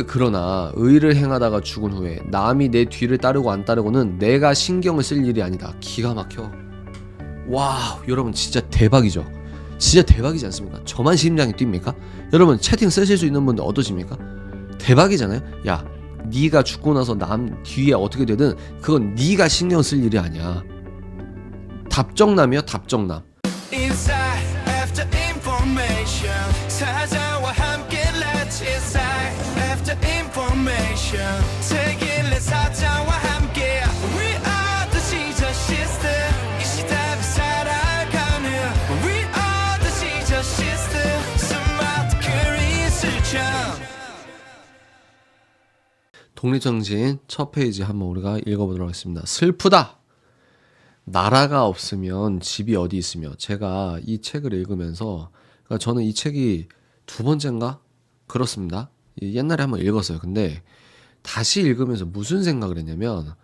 그러나 의를 행하다가 죽은 후에 남이 내 뒤를 따르고 안 따르고는 내가 신경을 쓸 일이 아니다. 기가 막혀. 와, 여러분 진짜 대박이죠. 진짜 대박이지 않습니까? 저만 심장이 뜁니까? 여러분 채팅 쓰실 수 있는 분들 어떠십니까? 대박이잖아요. 야, 네가 죽고 나서 남 뒤에 어떻게 되든 그건 네가 신경 쓸 일이 아니야. 답정남이요, 답정남. 독립정신 첫 페이지 한번 우리가 읽어보도록 하겠습니다. 슬프다. 나라가 없으면 집이 어디 있으며. 제가 이 책을 읽으면서, 그러니까 저는 이 책이 두 번째인가? 그렇습니다. 옛날에 한번 읽었어요. 근데 다시 읽으면서 무슨 생각을 했냐면,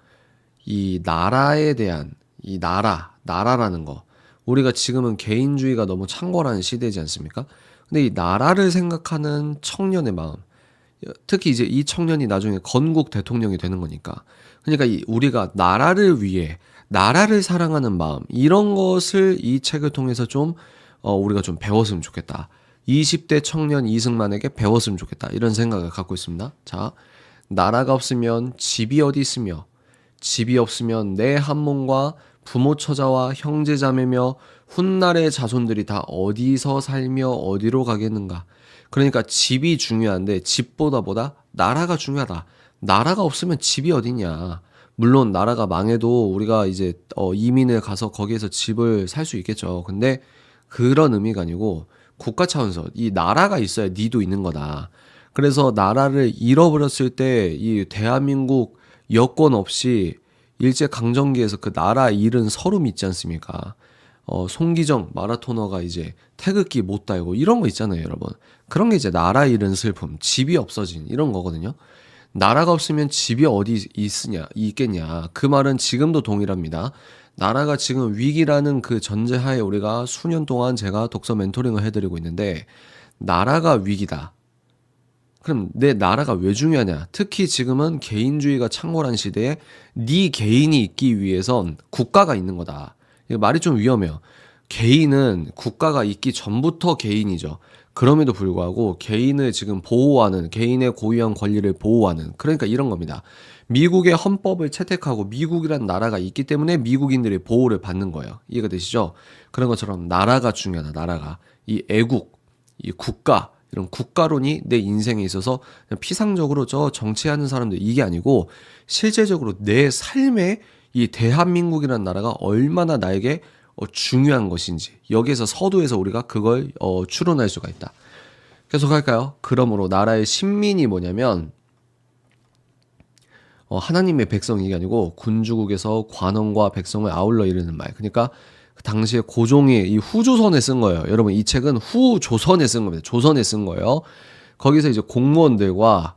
이 나라에 대한, 이 나라라는 거, 우리가 지금은 개인주의가 너무 창궐한 시대지 않습니까? 근데 이 나라를 생각하는 청년의 마음, 특히 이제 이 청년이 나중에 건국 대통령이 되는 거니까, 그러니까 우리가 나라를 위해 나라를 사랑하는 마음, 이런 것을 이 책을 통해서 좀 우리가 좀 배웠으면 좋겠다. 20대 청년 이승만에게 배웠으면 좋겠다. 이런 생각을 갖고 있습니다. 자, 나라가 없으면 집이 어디 있으며, 집이 없으면 내 한 몸과 부모 처자와 형제 자매며 훗날의 자손들이 다 어디서 살며 어디로 가겠는가. 그러니까 집이 중요한데 집보다 나라가 중요하다. 나라가 없으면 집이 어디냐. 물론 나라가 망해도 우리가 이제 이민을 가서 거기에서 집을 살 수 있겠죠. 근데 그런 의미가 아니고 국가 차원에서 이 나라가 있어야 니도 있는 거다. 그래서 나라를 잃어버렸을 때 이 대한민국 여권 없이 일제강점기에서 그 나라 잃은 서름 있지 않습니까? 송기정 마라토너가 이제 태극기 못 달고 이런 거 있잖아요, 여러분. 그런 게 이제 나라 잃은 슬픔, 집이 없어진 이런 거거든요. 나라가 없으면 집이 어디 있겠냐. 그 말은 지금도 동일합니다. 나라가 지금 위기라는 그 전제하에 우리가 수년 동안 제가 독서 멘토링을 해드리고 있는데, 나라가 위기다. 그럼 내 나라가 왜 중요하냐? 특히 지금은 개인주의가 창궐한 시대에 네 개인이 있기 위해선 국가가 있는 거다. 이거 말이 좀 위험해요. 개인은 국가가 있기 전부터 개인이죠. 그럼에도 불구하고 개인을 지금 보호하는, 개인의 고유한 권리를 보호하는, 그러니까 이런 겁니다. 미국의 헌법을 채택하고 미국이라는 나라가 있기 때문에 미국인들이 보호를 받는 거예요. 이해가 되시죠? 그런 것처럼 나라가 중요하다. 나라가. 이 애국, 이 국가, 이런 국가론이 내 인생에 있어서 그냥 피상적으로 저 정치하는 사람들 이게 아니고 실제적으로 내 삶에 이 대한민국이라는 나라가 얼마나 나에게 중요한 것인지, 여기에서 서두에서 우리가 그걸 추론할 수가 있다. 계속 할까요? 그러므로 나라의 신민이 뭐냐면 하나님의 백성이 이게 아니고 군주국에서 관원과 백성을 아울러 이르는 말. 그러니까 그 당시에 고종이 이 후조선에 쓴 거예요. 여러분, 이 책은 후조선에 쓴 겁니다. 조선에 쓴 거예요. 거기서 이제 공무원들과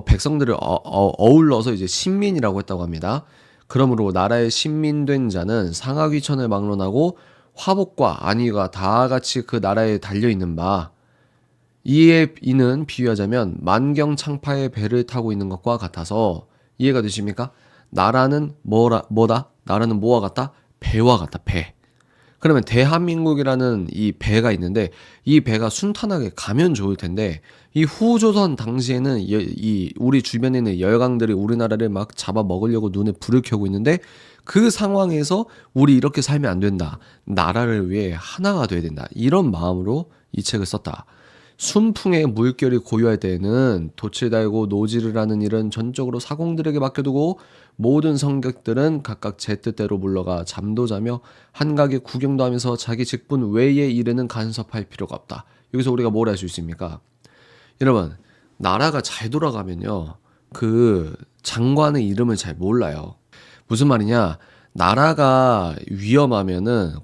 백성들을 어울러서 이제 신민이라고 했다고 합니다. 그러므로 나라의 신민된 자는 상하귀천을 막론하고 화복과 안위가 다 같이 그 나라에 달려있는 바, 이는 비유하자면 만경창파의 배를 타고 있는 것과 같아서. 이해가 되십니까? 나라는 뭐다? 나라는 뭐와 같다? 배와 같다. 배. 그러면 대한민국이라는 이 배가 있는데, 이 배가 순탄하게 가면 좋을 텐데, 이 후조선 당시에는 이 우리 주변에 있는 열강들이 우리나라를 막 잡아 먹으려고 눈에 불을 켜고 있는데, 그 상황에서 우리 이렇게 살면 안 된다. 나라를 위해 하나가 돼야 된다. 이런 마음으로 이 책을 썼다. 순풍에 물결이 고요할 때에는 돛을 달고 노지를 하는 일은 전적으로 사공들에게 맡겨두고 모든 성객들은 각각 제 뜻대로 물러가 잠도 자며 한가게 구경도 하면서 자기 직분 외의 일에는 간섭할 필요가 없다. 여기서 우리가 뭘 할 수 있습니까? 여러분, 나라가 잘 돌아가면요, 그 장관의 이름을 잘 몰라요. 무슨 말이냐? 나라가 위험하면은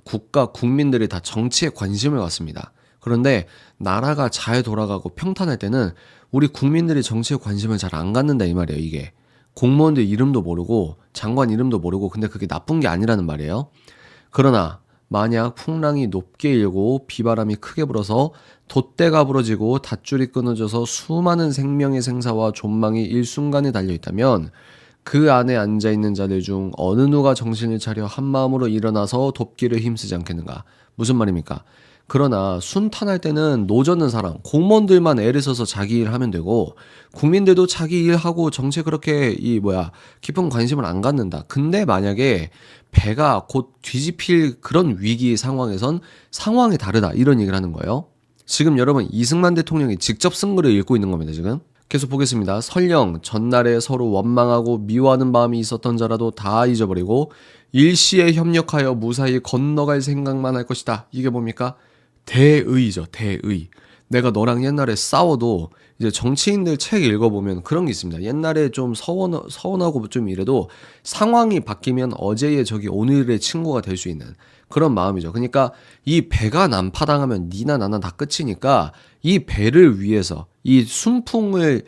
국민들이 다 정치에 관심을 갖습니다. 그런데 나라가 잘 돌아가고 평탄할 때는 우리 국민들이 정치에 관심을 잘 안 갖는다 이 말이에요. 이게 공무원들 이름도 모르고 장관 이름도 모르고, 근데 그게 나쁜 게 아니라는 말이에요. 그러나 만약 풍랑이 높게 일고 비바람이 크게 불어서 돛대가 부러지고 닷줄이 끊어져서 수많은 생명의 생사와 존망이 일순간에 달려있다면 그 안에 앉아있는 자들 중 어느 누가 정신을 차려 한마음으로 일어나서 돕기를 힘쓰지 않겠는가. 무슨 말입니까? 그러나 순탄할 때는 노젓는 사람, 공무원들만 애를 써서 자기 일 하면 되고 국민들도 자기 일하고 정치에 그렇게 깊은 관심을 안 갖는다. 근데 만약에 배가 곧 뒤집힐 그런 위기 상황에선 상황이 다르다. 이런 얘기를 하는 거예요. 지금 여러분 이승만 대통령이 직접 쓴 글을 읽고 있는 겁니다. 지금. 계속 보겠습니다. 설령 전날에 서로 원망하고 미워하는 마음이 있었던 자라도 다 잊어버리고 일시에 협력하여 무사히 건너갈 생각만 할 것이다. 이게 뭡니까? 대의죠. 대의. 내가 너랑 옛날에 싸워도 이제 정치인들 책 읽어보면 그런 게 있습니다. 옛날에 좀 서운하고 좀 이래도 상황이 바뀌면 어제의 적이 오늘의 친구가 될 수 있는 그런 마음이죠. 그러니까 이 배가 난파당하면 니나 나나 다 끝이니까 이 배를 위해서 이 순풍에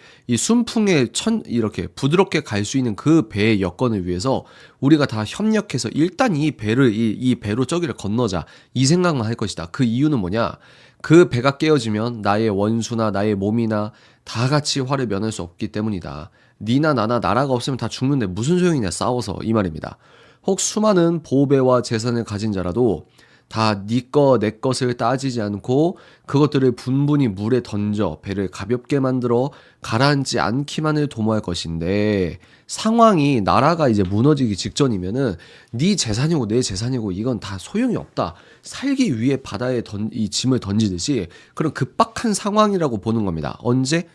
이렇게 부드럽게 갈 수 있는 그 배의 여건을 위해서 우리가 다 협력해서 일단 이 배를 이 배로 저기를 건너자 이 생각만 할 것이다. 그 이유는 뭐냐? 그 배가 깨어지면 나의 원수나 나의 몸이나 다 같이 화를 면할 수 없기 때문이다. 니나 나나 나라가 없으면 다 죽는데 무슨 소용이냐 싸워서 이 말입니다. 혹 수많은 보배와 재산을 가진 자라도 다 네 거 내 것을 따지지 않고 그것들을 분분히 물에 던져 배를 가볍게 만들어 가라앉지 않기만을 도모할 것인데 상황이 나라가 이제 무너지기 직전이면은 네 재산이고 내 재산이고 이건 다 소용이 없다. 살기 위해 바다에 이 짐을 던지듯이 그런 급박한 상황이라고 보는 겁니다. 언제?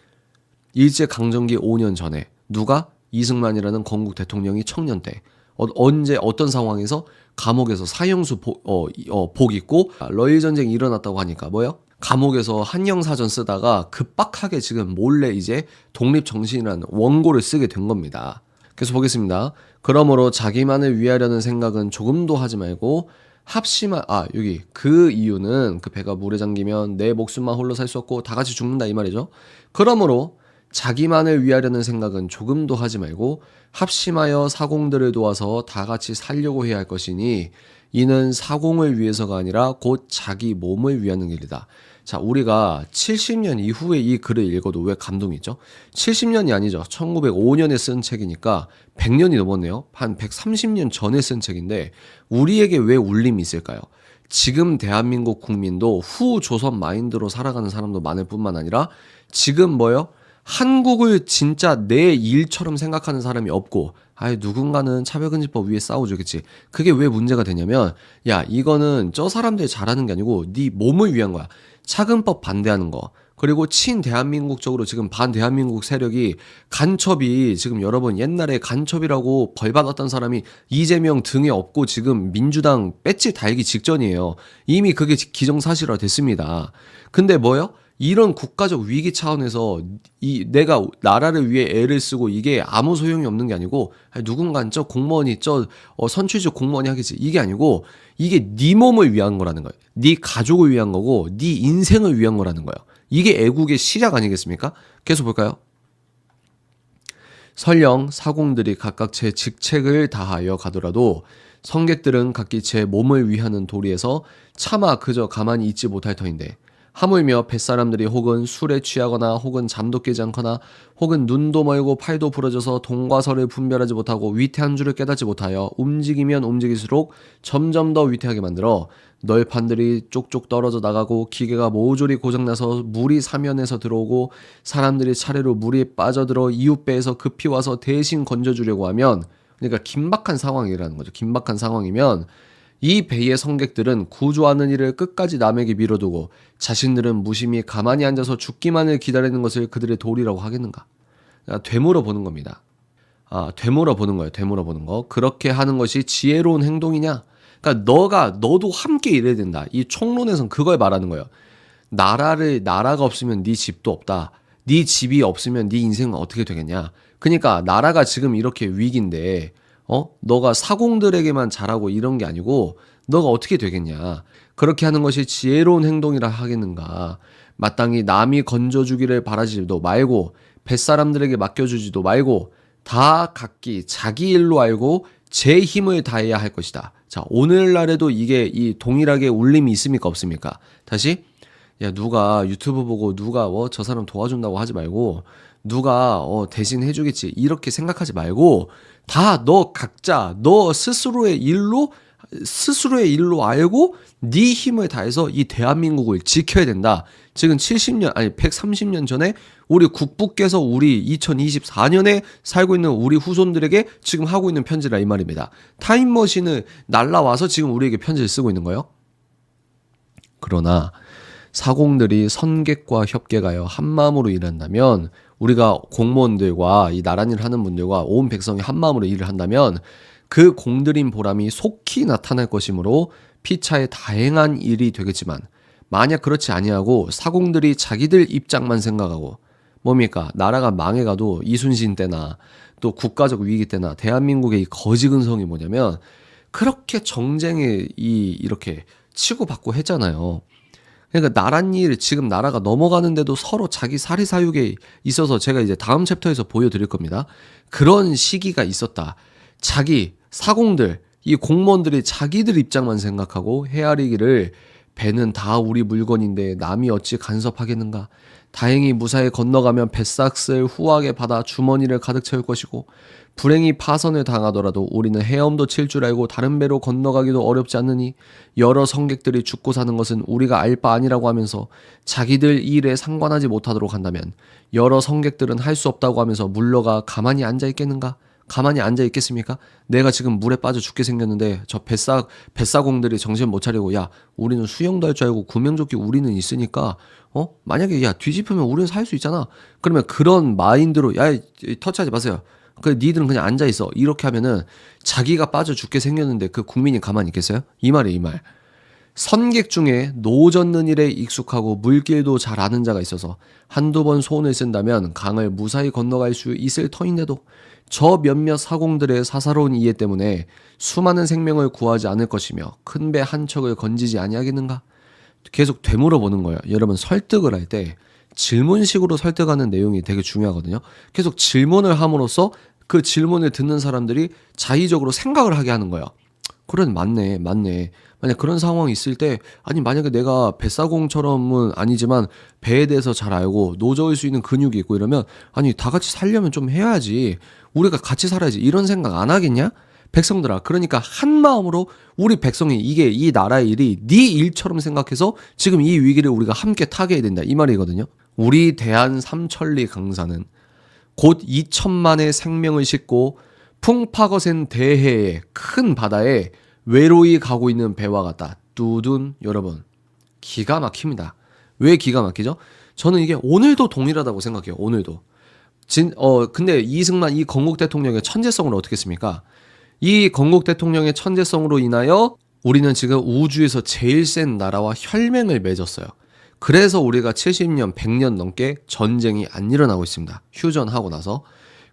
일제강점기 5년 전에 누가? 이승만이라는 건국 대통령이 청년 때 언제 어떤 상황에서 감옥에서 사형수 복 있고 러일 전쟁이 일어났다고 하니까 뭐요? 감옥에서 한영사전 쓰다가 급박하게 지금 몰래 이제 독립정신이라는 원고를 쓰게 된 겁니다. 계속 보겠습니다. 그러므로 자기만을 위하려는 생각은 조금도 하지 말고 여기 그 이유는 그 배가 물에 잠기면 내 목숨만 홀로 살 수 없고 다 같이 죽는다 이 말이죠. 그러므로 자기만을 위하려는 생각은 조금도 하지 말고 합심하여 사공들을 도와서 다 같이 살려고 해야 할 것이니 이는 사공을 위해서가 아니라 곧 자기 몸을 위하는 길이다. 자, 우리가 70년 이후에 이 글을 읽어도 왜 감동이 있죠? 70년이 아니죠. 1905년에 쓴 책이니까 100년이 넘었네요. 한 130년 전에 쓴 책인데 우리에게 왜 울림이 있을까요? 지금 대한민국 국민도 후조선 마인드로 살아가는 사람도 많을 뿐만 아니라 지금 한국을 진짜 내 일처럼 생각하는 사람이 없고 누군가는 차별금지법 위에 싸워주겠지. 그게 왜 문제가 되냐면 이거는 저 사람들이 잘하는 게 아니고 네 몸을 위한 거야. 차금법 반대하는 거. 그리고 친대한민국적으로 지금 반대한민국 세력이 간첩이 지금 여러분 옛날에 간첩이라고 벌받았던 사람이 이재명 등에 업고 지금 민주당 배지 달기 직전이에요. 이미 그게 기정사실화 됐습니다. 근데 이런 국가적 위기 차원에서 내가 나라를 위해 애를 쓰고 이게 아무 소용이 없는 게 아니고 누군가는 저 공무원이 선출직 공무원이 하겠지 이게 아니고 이게 네 몸을 위한 거라는 거예요. 네 가족을 위한 거고 네 인생을 위한 거라는 거예요. 이게 애국의 시작 아니겠습니까? 계속 볼까요? 설령 사공들이 각각 제 직책을 다하여 가더라도 성객들은 각기 제 몸을 위하는 도리에서 차마 그저 가만히 있지 못할 터인데 하물며 뱃사람들이 혹은 술에 취하거나 혹은 잠도 깨지 않거나 혹은 눈도 멀고 팔도 부러져서 동과 서를 분별하지 못하고 위태한 줄을 깨닫지 못하여 움직이면 움직일수록 점점 더 위태하게 만들어 널판들이 쪽쪽 떨어져 나가고 기계가 모조리 고장나서 물이 사면에서 들어오고 사람들이 차례로 물이 빠져들어 이웃 배에서 급히 와서 대신 건져주려고 하면 그러니까 긴박한 상황이라는 거죠. 긴박한 상황이면 이 배의 성객들은 구조하는 일을 끝까지 남에게 미뤄두고 자신들은 무심히 가만히 앉아서 죽기만을 기다리는 것을 그들의 도리라고 하겠는가? 되물어 보는 겁니다. 되물어 보는 거예요. 되물어 보는 거. 그렇게 하는 것이 지혜로운 행동이냐? 그러니까 너도 함께 일해야 된다. 이 총론에선 그걸 말하는 거예요. 나라가 없으면 네 집도 없다. 네 집이 없으면 네 인생은 어떻게 되겠냐? 그러니까 나라가 지금 이렇게 위기인데 너가 사공들에게만 잘하고 이런 게 아니고 너가 어떻게 되겠냐. 그렇게 하는 것이 지혜로운 행동이라 하겠는가. 마땅히 남이 건져주기를 바라지도 말고 뱃사람들에게 맡겨주지도 말고 다 각기 자기 일로 알고 제 힘을 다해야 할 것이다. 자, 오늘날에도 이게 이 동일하게 울림이 있습니까? 없습니까? 다시, 야, 누가 유튜브 보고 누가 저 사람 도와준다고 하지 말고, 누가 대신 해주겠지. 이렇게 생각하지 말고, 다 너 각자, 너 스스로의 일로 알고, 네 힘을 다해서 이 대한민국을 지켜야 된다. 지금 130년 전에 우리 국부께서 우리 2024년에 살고 있는 우리 후손들에게 지금 하고 있는 편지라 이 말입니다. 타임머신을 날라와서 지금 우리에게 편지를 쓰고 있는 거예요. 그러나 사공들이 선객과 협객하여 한마음으로 일한다면, 우리가 공무원들과 이 나란 일을 하는 분들과 온 백성이 한마음으로 일을 한다면 그 공들인 보람이 속히 나타날 것이므로 피차에 다행한 일이 되겠지만, 만약 그렇지 아니하고 사공들이 자기들 입장만 생각하고, 뭡니까? 나라가 망해가도 이순신 때나 또 국가적 위기 때나 대한민국의 이 거지근성이 뭐냐면, 그렇게 정쟁에 이렇게 치고받고 했잖아요. 그러니까 나란 일, 지금 나라가 넘어가는데도 서로 자기 사리사욕에 있어서, 제가 이제 다음 챕터에서 보여드릴 겁니다. 그런 시기가 있었다. 자기 사공들, 이 공무원들이 자기들 입장만 생각하고 헤아리기를, 배는 다 우리 물건인데 남이 어찌 간섭하겠는가. 다행히 무사히 건너가면 뱃삭을 후하게 받아 주머니를 가득 채울 것이고, 불행히 파선을 당하더라도 우리는 헤엄도 칠 줄 알고 다른 배로 건너가기도 어렵지 않으니, 여러 성객들이 죽고 사는 것은 우리가 알 바 아니라고 하면서 자기들 일에 상관하지 못하도록 한다면, 여러 성객들은 할 수 없다고 하면서 물러가 가만히 앉아 있겠는가? 가만히 앉아 있겠습니까? 내가 지금 물에 빠져 죽게 생겼는데 저 뱃사공들이 정신 못 차리고, 야, 우리는 수영도 할 줄 알고 구명조끼 우리는 있으니까 만약에 야 뒤집으면 우리는 살 수 있잖아. 그러면 그런 마인드로, 야, 터치하지 마세요. 니들은 그냥 앉아 있어. 이렇게 하면은 자기가 빠져 죽게 생겼는데 그 국민이 가만히 있겠어요? 이 말이에요, 이 말. 선객 중에 노 젓는 일에 익숙하고 물길도 잘 아는 자가 있어서 한두 번 손을 쓴다면 강을 무사히 건너갈 수 있을 터인데도, 저 몇몇 사공들의 사사로운 이해 때문에 수많은 생명을 구하지 않을 것이며 큰 배 한 척을 건지지 아니하겠는가? 계속 되물어보는 거예요. 여러분, 설득을 할 때 질문식으로 설득하는 내용이 되게 중요하거든요. 계속 질문을 함으로써 그 질문을 듣는 사람들이 자의적으로 생각을 하게 하는 거예요. 그래, 맞네. 만약 그런 상황이 있을 때, 아니 만약에 내가 뱃사공처럼은 아니지만 배에 대해서 잘 알고 노저을 수 있는 근육이 있고 이러면, 아니 다 같이 살려면 좀 해야지, 우리가 같이 살아야지, 이런 생각 안 하겠냐? 백성들아, 그러니까 한 마음으로 우리 백성이 이게 이 나라의 일이 네 일처럼 생각해서 지금 이 위기를 우리가 함께 타개해야 된다, 이 말이거든요. 우리 대한 삼천리 강산은 곧 2천만의 생명을 싣고 풍파거센 대해의 큰 바다에 외로이 가고 있는 배와 같다. 뚜둔. 여러분, 기가 막힙니다. 왜 기가 막히죠? 저는 이게 오늘도 동일하다고 생각해요. 오늘도. 근데 이승만, 이 건국 대통령의 천재성을 어떻게 했습니까? 이 건국 대통령의 천재성으로 인하여 우리는 지금 우주에서 제일 센 나라와 혈맹을 맺었어요. 그래서 우리가 70년, 100년 넘게 전쟁이 안 일어나고 있습니다. 휴전하고 나서.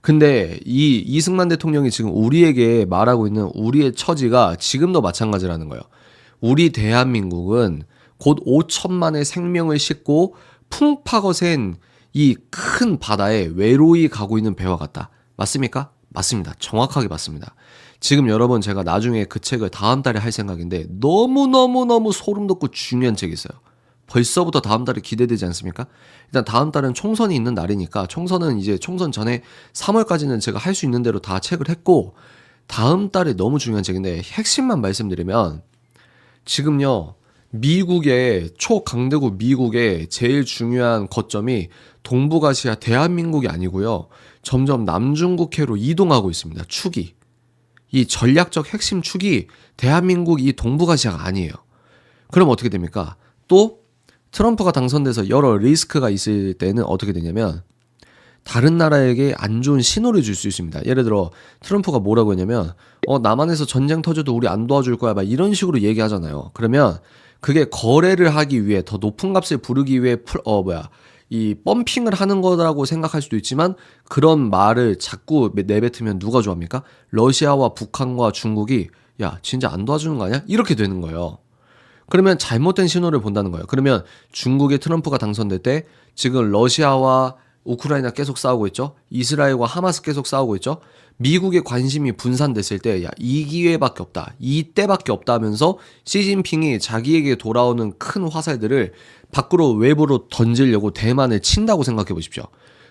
근데 이 이승만 대통령이 지금 우리에게 말하고 있는 우리의 처지가 지금도 마찬가지라는 거예요. 우리 대한민국은 곧 5천만의 생명을 싣고 풍파거센 이 큰 바다에 외로이 가고 있는 배와 같다. 맞습니까? 맞습니다. 정확하게 맞습니다. 지금 여러분, 제가 나중에 그 책을 다음 달에 할 생각인데 너무너무너무 소름 돋고 중요한 책이 있어요. 벌써부터 다음 달에 기대되지 않습니까? 일단 다음 달은 총선이 있는 날이니까, 총선은 이제 총선 전에 3월까지는 제가 할 수 있는 대로 다 책을 했고, 다음 달에 너무 중요한 책인데 핵심만 말씀드리면, 지금요 미국의 초강대국 미국의 제일 중요한 거점이 동북아시아 대한민국이 아니고요, 점점 남중국해로 이동하고 있습니다. 축이, 이 전략적 핵심 축이 대한민국 이 동북아시아가 아니에요. 그럼 어떻게 됩니까? 또 트럼프가 당선돼서 여러 리스크가 있을 때는 어떻게 되냐면, 다른 나라에게 안 좋은 신호를 줄 수 있습니다. 예를 들어 트럼프가 뭐라고 했냐면, 남한에서 전쟁 터져도 우리 안 도와줄 거야, 막 이런 식으로 얘기하잖아요. 그러면 그게 거래를 하기 위해, 더 높은 값을 부르기 위해 이 펌핑을 하는 거라고 생각할 수도 있지만, 그런 말을 자꾸 내뱉으면 누가 좋아합니까? 러시아와 북한과 중국이, 야 진짜 안 도와주는 거 아니야? 이렇게 되는 거예요. 그러면 잘못된 신호를 본다는 거예요. 그러면 중국의 트럼프가 당선될 때 지금 러시아와 우크라이나 계속 싸우고 있죠. 이스라엘과 하마스 계속 싸우고 있죠. 미국의 관심이 분산됐을 때, 야, 이 기회밖에 없다. 이때밖에 없다 하면서 시진핑이 자기에게 돌아오는 큰 화살들을 밖으로 외부로 던지려고 대만을 친다고 생각해 보십시오.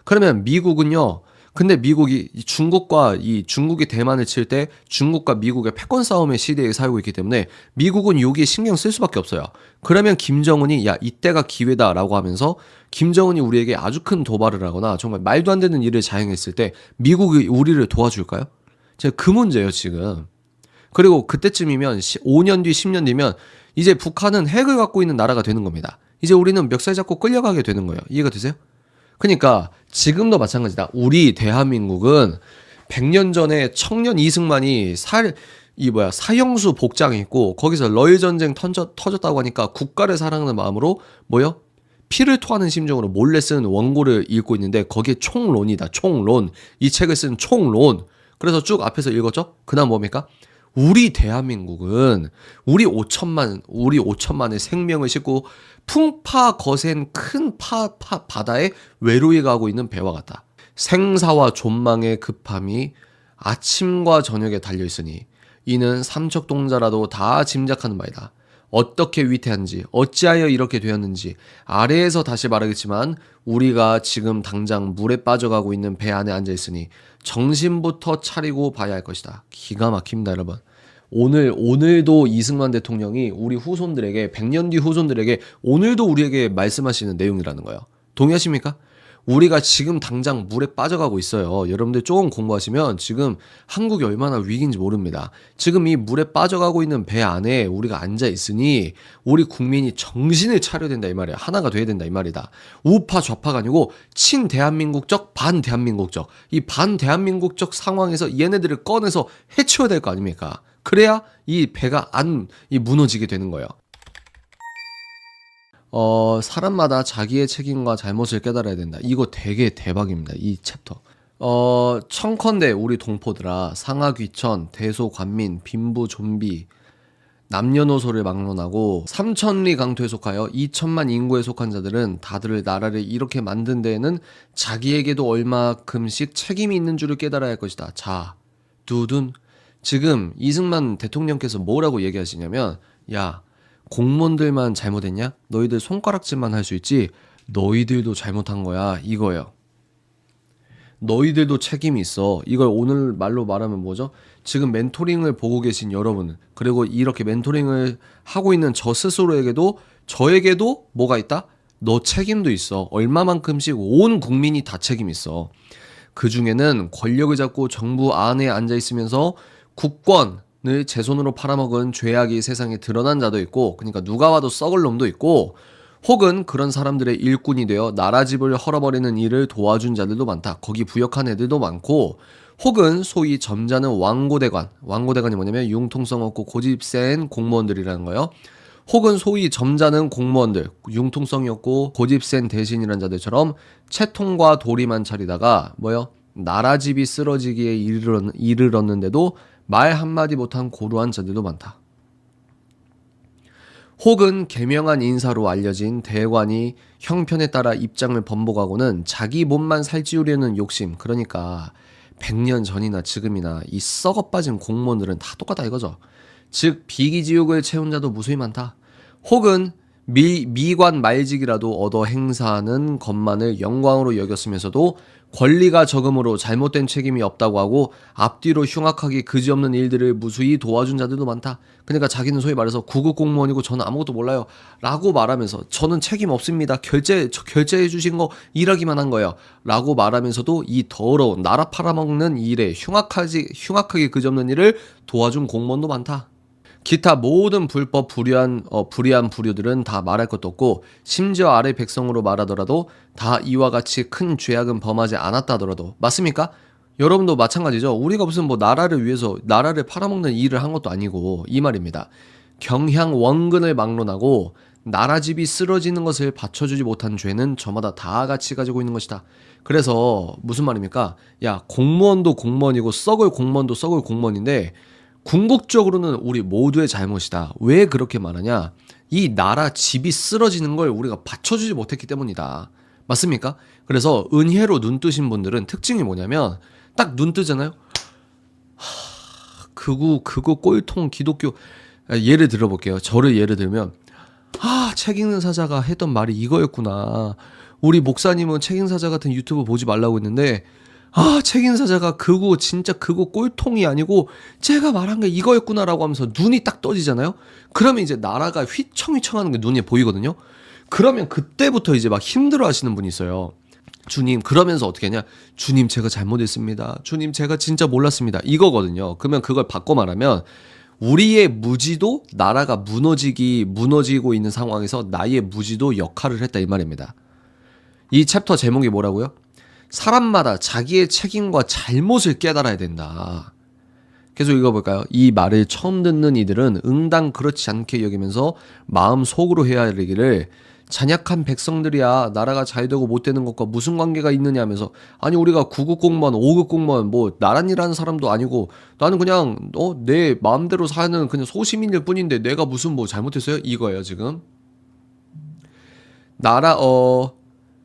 그러면 미국은요, 근데 미국이 중국이 대만을 칠 때 중국과 미국의 패권 싸움의 시대에 살고 있기 때문에 미국은 여기에 신경 쓸 수밖에 없어요. 그러면 김정은이 야, 이때가 기회다라고 하면서 김정은이 우리에게 아주 큰 도발을 하거나 정말 말도 안 되는 일을 자행했을 때 미국이 우리를 도와줄까요? 제가 그 문제예요, 지금. 그리고 그때쯤이면 5년 뒤, 10년 뒤면 이제 북한은 핵을 갖고 있는 나라가 되는 겁니다. 이제 우리는 멱살 잡고 끌려가게 되는 거예요. 이해가 되세요? 그러니까 지금도 마찬가지다. 우리 대한민국은 100년 전에 청년 이승만이 사형수 복장에 있고 거기서 러일 전쟁 터졌다고 하니까 국가를 사랑하는 마음으로 피를 토하는 심정으로 몰래 쓴 원고를 읽고 있는데 거기에 총론이다. 총론. 이 책을 쓴 총론. 그래서 쭉 앞에서 읽었죠? 그다음 뭡니까? 우리 대한민국은 우리 5천만의 생명을 싣고 풍파 거센 큰 바다에 외로이 가고 있는 배와 같다. 생사와 존망의 급함이 아침과 저녁에 달려있으니 이는 삼척동자라도 다 짐작하는 바이다. 어떻게 위태한지 어찌하여 이렇게 되었는지 아래에서 다시 말하겠지만 우리가 지금 당장 물에 빠져가고 있는 배 안에 앉아있으니 정신부터 차리고 봐야 할 것이다. 기가 막힙니다, 여러분. 오늘도 이승만 대통령이 우리 후손들에게 100년 뒤 후손들에게 오늘도 우리에게 말씀하시는 내용이라는 거예요. 동의하십니까? 우리가 지금 당장 물에 빠져가고 있어요. 여러분들 조금 공부하시면 지금 한국이 얼마나 위기인지 모릅니다. 지금 이 물에 빠져가고 있는 배 안에 우리가 앉아 있으니 우리 국민이 정신을 차려야 된다 이 말이야. 하나가 돼야 된다 이 말이다. 우파 좌파가 아니고 친대한민국적 반대한민국적 이 반대한민국적 상황에서 얘네들을 꺼내서 해치워야 될 거 아닙니까? 그래야 이 배가 무너지게 되는 거예요. 사람마다 자기의 책임과 잘못을 깨달아야 된다. 이거 되게 대박입니다. 이 챕터. 청컨대 우리 동포들아, 상하귀천, 대소관민, 빈부 좀비, 남녀노소를 막론하고 3천리 강토에 속하여 2천만 인구에 속한 자들은 다들 나라를 이렇게 만든 데에는 자기에게도 얼마큼씩 책임이 있는 줄을 깨달아야 할 것이다. 자, 두둔. 지금 이승만 대통령께서 뭐라고 얘기하시냐면, 야, 공무원들만 잘못했냐? 너희들 손가락질만 할 수 있지? 너희들도 잘못한 거야. 이거예요. 너희들도 책임이 있어. 이걸 오늘 말로 말하면 뭐죠? 지금 멘토링을 보고 계신 여러분, 그리고 이렇게 멘토링을 하고 있는 저 스스로에게도, 저에게도 뭐가 있다? 너 책임도 있어. 얼마만큼씩 온 국민이 다 책임 있어. 그 중에는 권력을 잡고 정부 안에 앉아 있으면서 국권을 제 손으로 팔아먹은 죄악이 세상에 드러난 자도 있고, 그러니까 누가 와도 썩을 놈도 있고, 혹은 그런 사람들의 일꾼이 되어 나라 집을 헐어버리는 일을 도와준 자들도 많다. 거기 부역한 애들도 많고, 혹은 소위 점잖은 왕고대관이 뭐냐면 융통성 없고 고집 센 공무원들이라는 거예요. 혹은 소위 점잖은 공무원들, 융통성이 없고 고집 센 대신이란 자들처럼 채통과 도리만 차리다가 나라 집이 쓰러지기에 이르렀는데도 말 한마디 못한 고루한 자들도 많다. 혹은 계명한 인사로 알려진 대관이 형편에 따라 입장을 번복하고는 자기 몸만 살찌우려는 욕심, 그러니까 100년 전이나 지금이나 이 썩어빠진 공무원들은 다 똑같다 이거죠. 즉 비기지옥을 채운 자도 무수히 많다. 혹은 미관 말직이라도 얻어 행사하는 것만을 영광으로 여겼으면서도 권리가 적음으로 잘못된 책임이 없다고 하고 앞뒤로 흉악하게 그지없는 일들을 무수히 도와준 자들도 많다. 그러니까 자기는 소위 말해서 구급 공무원이고 저는 아무것도 몰라요 라고 말하면서 저는 책임 없습니다. 결제해 주신 거 일하기만 한 거예요 라고 말하면서도 이 더러운 나라 팔아먹는 일에 흉악하게 그지없는 일을 도와준 공무원도 많다. 기타 모든 불법 불의한 부류들은 다 말할 것도 없고 심지어 아래 백성으로 말하더라도 다 이와 같이 큰 죄악은 범하지 않았다 하더라도 맞습니까? 여러분도 마찬가지죠. 우리가 무슨 나라를 위해서 나라를 팔아먹는 일을 한 것도 아니고 이 말입니다. 경향 원근을 막론하고 나라집이 쓰러지는 것을 받쳐주지 못한 죄는 저마다 다 같이 가지고 있는 것이다. 그래서 무슨 말입니까? 야, 공무원도 공무원이고 썩을 공무원도 썩을 공무원인데 궁극적으로는 우리 모두의 잘못이다. 왜 그렇게 말하냐? 이 나라 집이 쓰러지는 걸 우리가 받쳐주지 못했기 때문이다. 맞습니까? 그래서 은혜로 눈 뜨신 분들은 특징이 뭐냐면 딱 눈 뜨잖아요. 그거 꼴통 기독교. 예를 들어볼게요. 저를 예를 들면 책 읽는 사자가 했던 말이 이거였구나. 우리 목사님은 책 읽는 사자 같은 유튜브 보지 말라고 했는데 책 읽는 사자가 진짜 그거 꼴통이 아니고 제가 말한 게 이거였구나라고 하면서 눈이 딱 떠지잖아요. 그러면 이제 나라가 휘청휘청하는 게 눈에 보이거든요. 그러면 그때부터 이제 막 힘들어 하시는 분이 있어요. 주님, 그러면서 어떻게 하냐? 주님, 제가 잘못했습니다. 주님, 제가 진짜 몰랐습니다. 이거거든요. 그러면 그걸 바꿔 말하면 우리의 무지도 나라가 무너지고 있는 상황에서 나의 무지도 역할을 했다 이 말입니다. 이 챕터 제목이 뭐라고요? 사람마다 자기의 책임과 잘못을 깨달아야 된다. 계속 읽어볼까요? 이 말을 처음 듣는 이들은 응당 그렇지 않게 여기면서 마음속으로 해야 할 얘기를 잔약한 백성들이야 나라가 잘 되고 못 되는 것과 무슨 관계가 있느냐 하면서 아니 우리가 9급 공무원 5급 공무원 뭐 나란히라는 사람도 아니고 나는 그냥 내 마음대로 사는 그냥 소시민일 뿐인데 내가 무슨 뭐 잘못했어요? 이거예요 지금.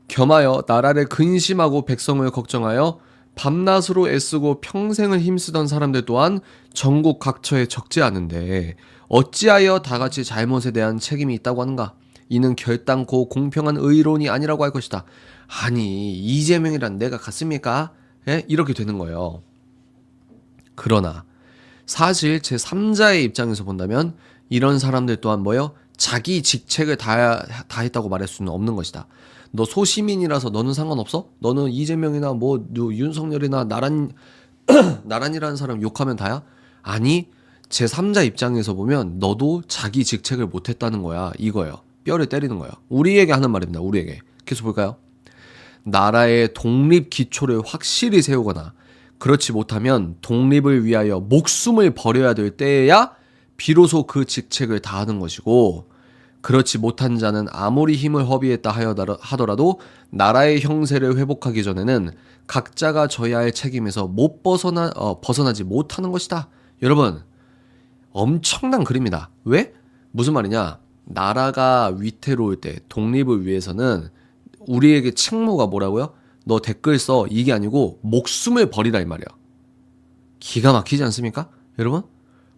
겸하여 나라를 근심하고 백성을 걱정하여 밤낮으로 애쓰고 평생을 힘쓰던 사람들 또한 전국 각처에 적지 않은데 어찌하여 다같이 잘못에 대한 책임이 있다고 하는가? 이는 결단코 공평한 의론이 아니라고 할 것이다. 아니 이재명이란 내가 같습니까? 이렇게 되는 거예요. 그러나 사실 제3자의 입장에서 본다면 이런 사람들 또한 뭐예요? 자기 직책을 다 했다고 말할 수는 없는 것이다. 너 소시민이라서 너는 상관없어? 너는 이재명이나 뭐 윤석열이나 나란이라는 사람 욕하면 다야? 아니 제3자 입장에서 보면 너도 자기 직책을 못했다는 거야. 이거예요. 뼈를 때리는 거예요. 우리에게 하는 말입니다. 우리에게. 계속 볼까요? 나라의 독립 기초를 확실히 세우거나 그렇지 못하면 독립을 위하여 목숨을 버려야 될 때에야 비로소 그 직책을 다하는 것이고 그렇지 못한 자는 아무리 힘을 허비했다 하더라도 나라의 형세를 회복하기 전에는 각자가 져야 할 책임에서 벗어나지 못하는 것이다. 여러분 엄청난 글입니다. 왜? 무슨 말이냐? 나라가 위태로울 때 독립을 위해서는 우리에게 책무가 뭐라고요? 너 댓글 써 이게 아니고 목숨을 버리라 이 말이야. 기가 막히지 않습니까? 여러분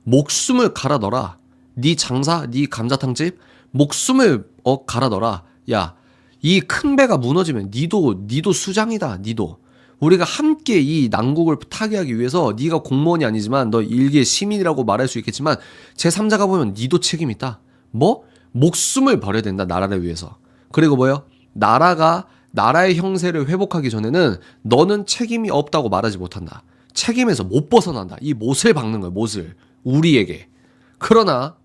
목숨을 갈아 넣어라. 네 장사, 네 감자탕집 목숨을 갈아 넣어라. 야, 이 큰 배가 무너지면 니도 수장이다. 니도. 우리가 함께 이 난국을 타개하기 위해서 네가 공무원이 아니지만 너 일개 시민이라고 말할 수 있겠지만 제3자가 보면 니도 책임 있다. 뭐? 목숨을 버려야 된다. 나라를 위해서. 그리고 뭐요? 나라의 형세를 회복하기 전에는 너는 책임이 없다고 말하지 못한다. 책임에서 못 벗어난다. 이 못을 박는 거야. 못을. 우리에게. 그러나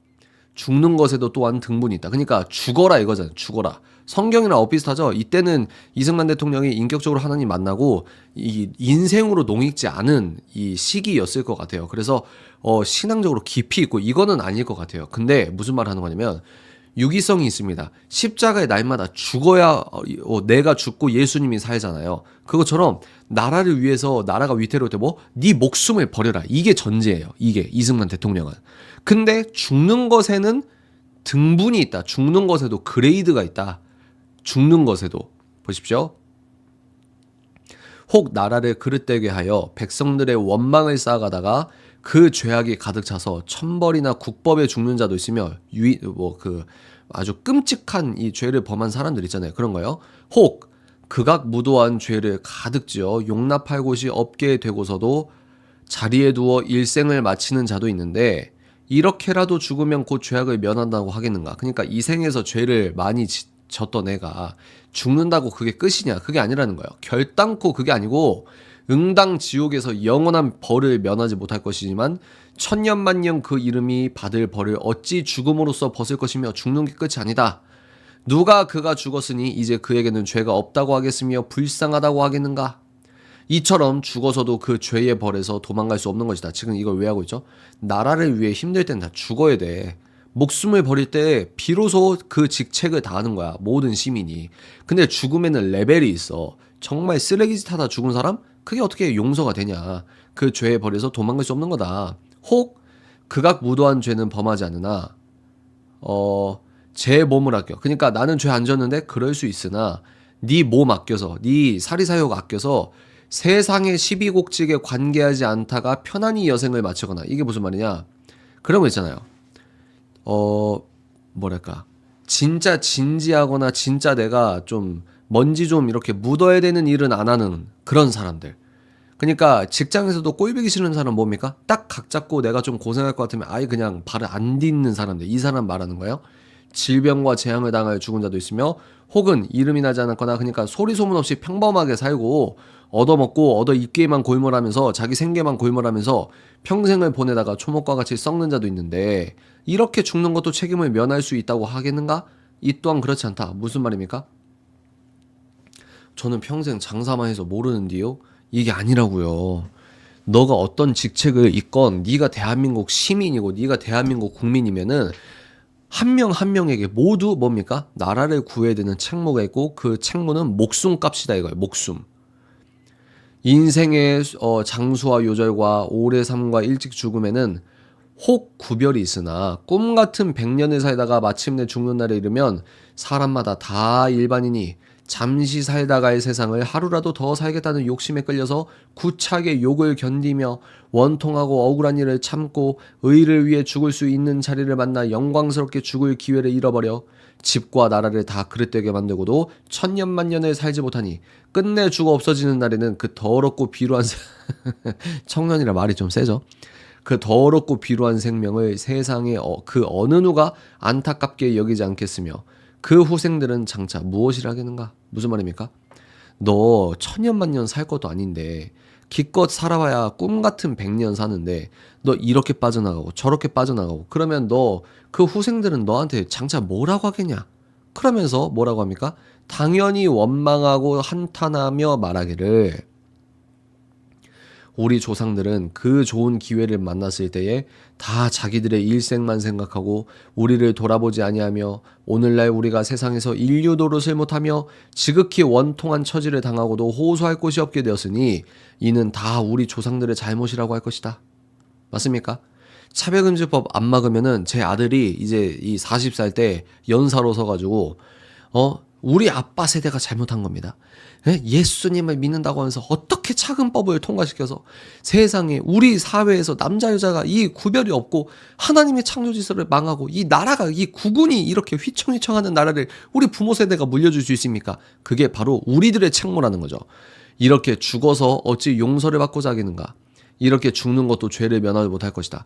죽는 것에도 또한 등분이 있다. 그러니까 죽어라 이거잖아. 죽어라. 성경이랑 엇비슷하죠. 이때는 이승만 대통령이 인격적으로 하나님 만나고 이 인생으로 농익지 않은 이 시기였을 것 같아요. 그래서 신앙적으로 깊이 있고 이거는 아닐 것 같아요. 근데 무슨 말 하는 거냐면 유기성이 있습니다. 십자가의 날마다 죽어야 내가 죽고 예수님이 살잖아요. 그것처럼 나라를 위해서 나라가 위태로울 때 네 목숨을 버려라. 이게 전제예요. 이게 이승만 대통령은. 근데 죽는 것에는 등분이 있다. 죽는 것에도 그레이드가 있다. 죽는 것에도. 보십시오. 혹 나라를 그릇되게 하여 백성들의 원망을 쌓아가다가 그 죄악이 가득 차서 천벌이나 국법에 죽는 자도 있으며 아주 끔찍한 이 죄를 범한 사람들 있잖아요. 그런 거요. 혹 극악 무도한 죄를 가득 지어 용납할 곳이 없게 되고서도 자리에 두어 일생을 마치는 자도 있는데 이렇게라도 죽으면 곧 죄악을 면한다고 하겠는가. 그러니까 이 생에서 죄를 많이 졌던 애가 죽는다고 그게 끝이냐. 그게 아니라는 거예요. 결단코 그게 아니고 응당 지옥에서 영원한 벌을 면하지 못할 것이지만 천년만년 그 이름이 받을 벌을 어찌 죽음으로써 벗을 것이며 죽는 게 끝이 아니다. 누가 그가 죽었으니 이제 그에게는 죄가 없다고 하겠으며 불쌍하다고 하겠는가. 이처럼 죽어서도 그 죄의 벌에서 도망갈 수 없는 것이다. 지금 이걸 왜 하고 있죠? 나라를 위해 힘들 땐 다 죽어야 돼. 목숨을 버릴 때 비로소 그 직책을 다하는 거야. 모든 시민이. 근데 죽음에는 레벨이 있어. 정말 쓰레기짓 하다 죽은 사람? 그게 어떻게 용서가 되냐. 그 죄의 벌에서 도망갈 수 없는 거다. 혹 극악 무도한 죄는 범하지 않으나 제 몸을 아껴. 그러니까 나는 죄 안 졌는데 그럴 수 있으나 네 몸 아껴서, 네 사리사욕 아껴서 세상의 시비곡직에 관계하지 않다가 편안히 여생을 마치거나, 이게 무슨 말이냐? 그런 거 있잖아요. 뭐랄까, 진짜 진지하거나 진짜 내가 좀 먼지 좀 이렇게 묻어야 되는 일은 안 하는 그런 사람들. 그러니까 직장에서도 꼴보기 싫은 사람 뭡니까? 딱 각 잡고 내가 좀 고생할 것 같으면 아예 그냥 발을 안 딛는 사람들. 이 사람 말하는 거예요. 질병과 재앙을 당할 죽은 자도 있으며, 혹은 이름이 나지 않았거나, 그러니까 소리 소문 없이 평범하게 살고 얻어먹고 얻어입기에만 골몰하면서 자기 생계만 골몰하면서 평생을 보내다가 초목과 같이 썩는 자도 있는데, 이렇게 죽는 것도 책임을 면할 수 있다고 하겠는가? 이 또한 그렇지 않다. 무슨 말입니까? 저는 평생 장사만 해서 모르는데요. 이게 아니라고요. 너가 어떤 직책을 잇건 네가 대한민국 시민이고 네가 대한민국 국민이면은 한 명 한 명에게 모두 뭡니까? 나라를 구해야 되는 책무가 있고, 그 책무는 목숨값이다 이거예요. 목숨. 인생의 장수와 요절과 오래 삶과 일찍 죽음에는 혹 구별이 있으나 꿈같은 100년을 살다가 마침내 죽는 날에 이르면 사람마다 다 일반인이 잠시 살다가의 세상을 하루라도 더 살겠다는 욕심에 끌려서 구차하게 욕을 견디며 원통하고 억울한 일을 참고 의를 위해 죽을 수 있는 자리를 만나 영광스럽게 죽을 기회를 잃어버려 집과 나라를 다 그릇되게 만들고도 천년만년을 살지 못하니 끝내 죽어 없어지는 날에는 그 더럽고 비루한 청년이라 말이 좀 세죠. 그 더럽고 비루한 생명을 세상에 그 어느 누가 안타깝게 여기지 않겠으며, 그 후생들은 장차 무엇이라 하겠는가? 무슨 말입니까? 너 천년만년 살 것도 아닌데 기껏 살아봐야 꿈같은 100년 사는데 너 이렇게 빠져나가고 저렇게 빠져나가고 그러면 너 그 후생들은 너한테 장차 뭐라고 하겠냐? 그러면서 뭐라고 합니까? 당연히 원망하고 한탄하며 말하기를, 우리 조상들은 그 좋은 기회를 만났을 때에 다 자기들의 일생만 생각하고 우리를 돌아보지 아니하며 오늘날 우리가 세상에서 인류 노릇을 못하며 지극히 원통한 처지를 당하고도 호소할 곳이 없게 되었으니 이는 다 우리 조상들의 잘못이라고 할 것이다. 맞습니까? 차별금지법 안 막으면은 제 아들이 이제 이 40살 때 연사로 서가지고 우리 아빠 세대가 잘못한 겁니다. 예수님을 믿는다고 하면서 어떻게 차근법을 통과시켜서 세상에 우리 사회에서 남자 여자가 이 구별이 없고 하나님의 창조 질서를 망하고 이 나라가 이 국군이 이렇게 휘청휘청하는 나라를 우리 부모 세대가 물려줄 수 있습니까? 그게 바로 우리들의 책무라는 거죠. 이렇게 죽어서 어찌 용서를 받고자 하겠는가? 이렇게 죽는 것도 죄를 면하지 못할 것이다.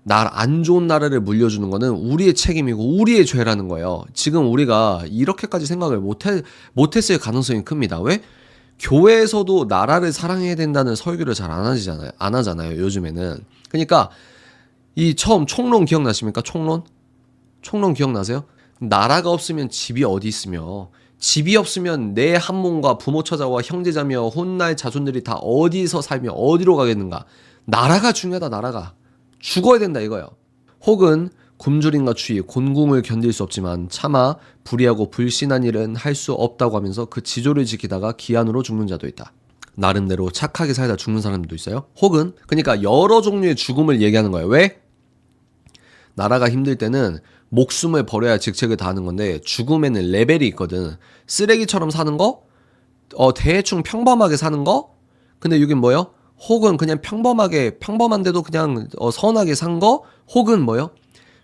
안 좋은 나라를 물려주는 거는 우리의 책임이고 우리의 죄라는 거예요. 지금 우리가 이렇게까지 생각을 못했을 가능성이 큽니다. 왜? 교회에서도 나라를 사랑해야 된다는 설교를 잘 안 하잖아요, 요즘에는. 그러니까 이 처음 총론 기억나십니까? 총론 기억나세요? 나라가 없으면 집이 어디 있으며, 집이 없으면 내 한 몸과 부모 처자와 형제자며 훗날 자손들이 다 어디서 살며 어디로 가겠는가? 나라가 중요하다. 나라가 죽어야 된다 이거예요. 혹은 굶주림과 추위, 곤궁을 견딜 수 없지만 차마 불의하고 불신한 일은 할 수 없다고 하면서 그 지조를 지키다가 기한으로 죽는 자도 있다. 나름대로 착하게 살다 죽는 사람도 있어요. 혹은 그러니까 여러 종류의 죽음을 얘기하는 거예요. 왜? 나라가 힘들 때는 목숨을 버려야 직책을 다하는 건데 죽음에는 레벨이 있거든. 쓰레기처럼 사는 거, 대충 평범하게 사는 거. 근데 여긴 뭐요? 혹은 그냥 평범한데도 그냥 선하게 산 거. 혹은 뭐요?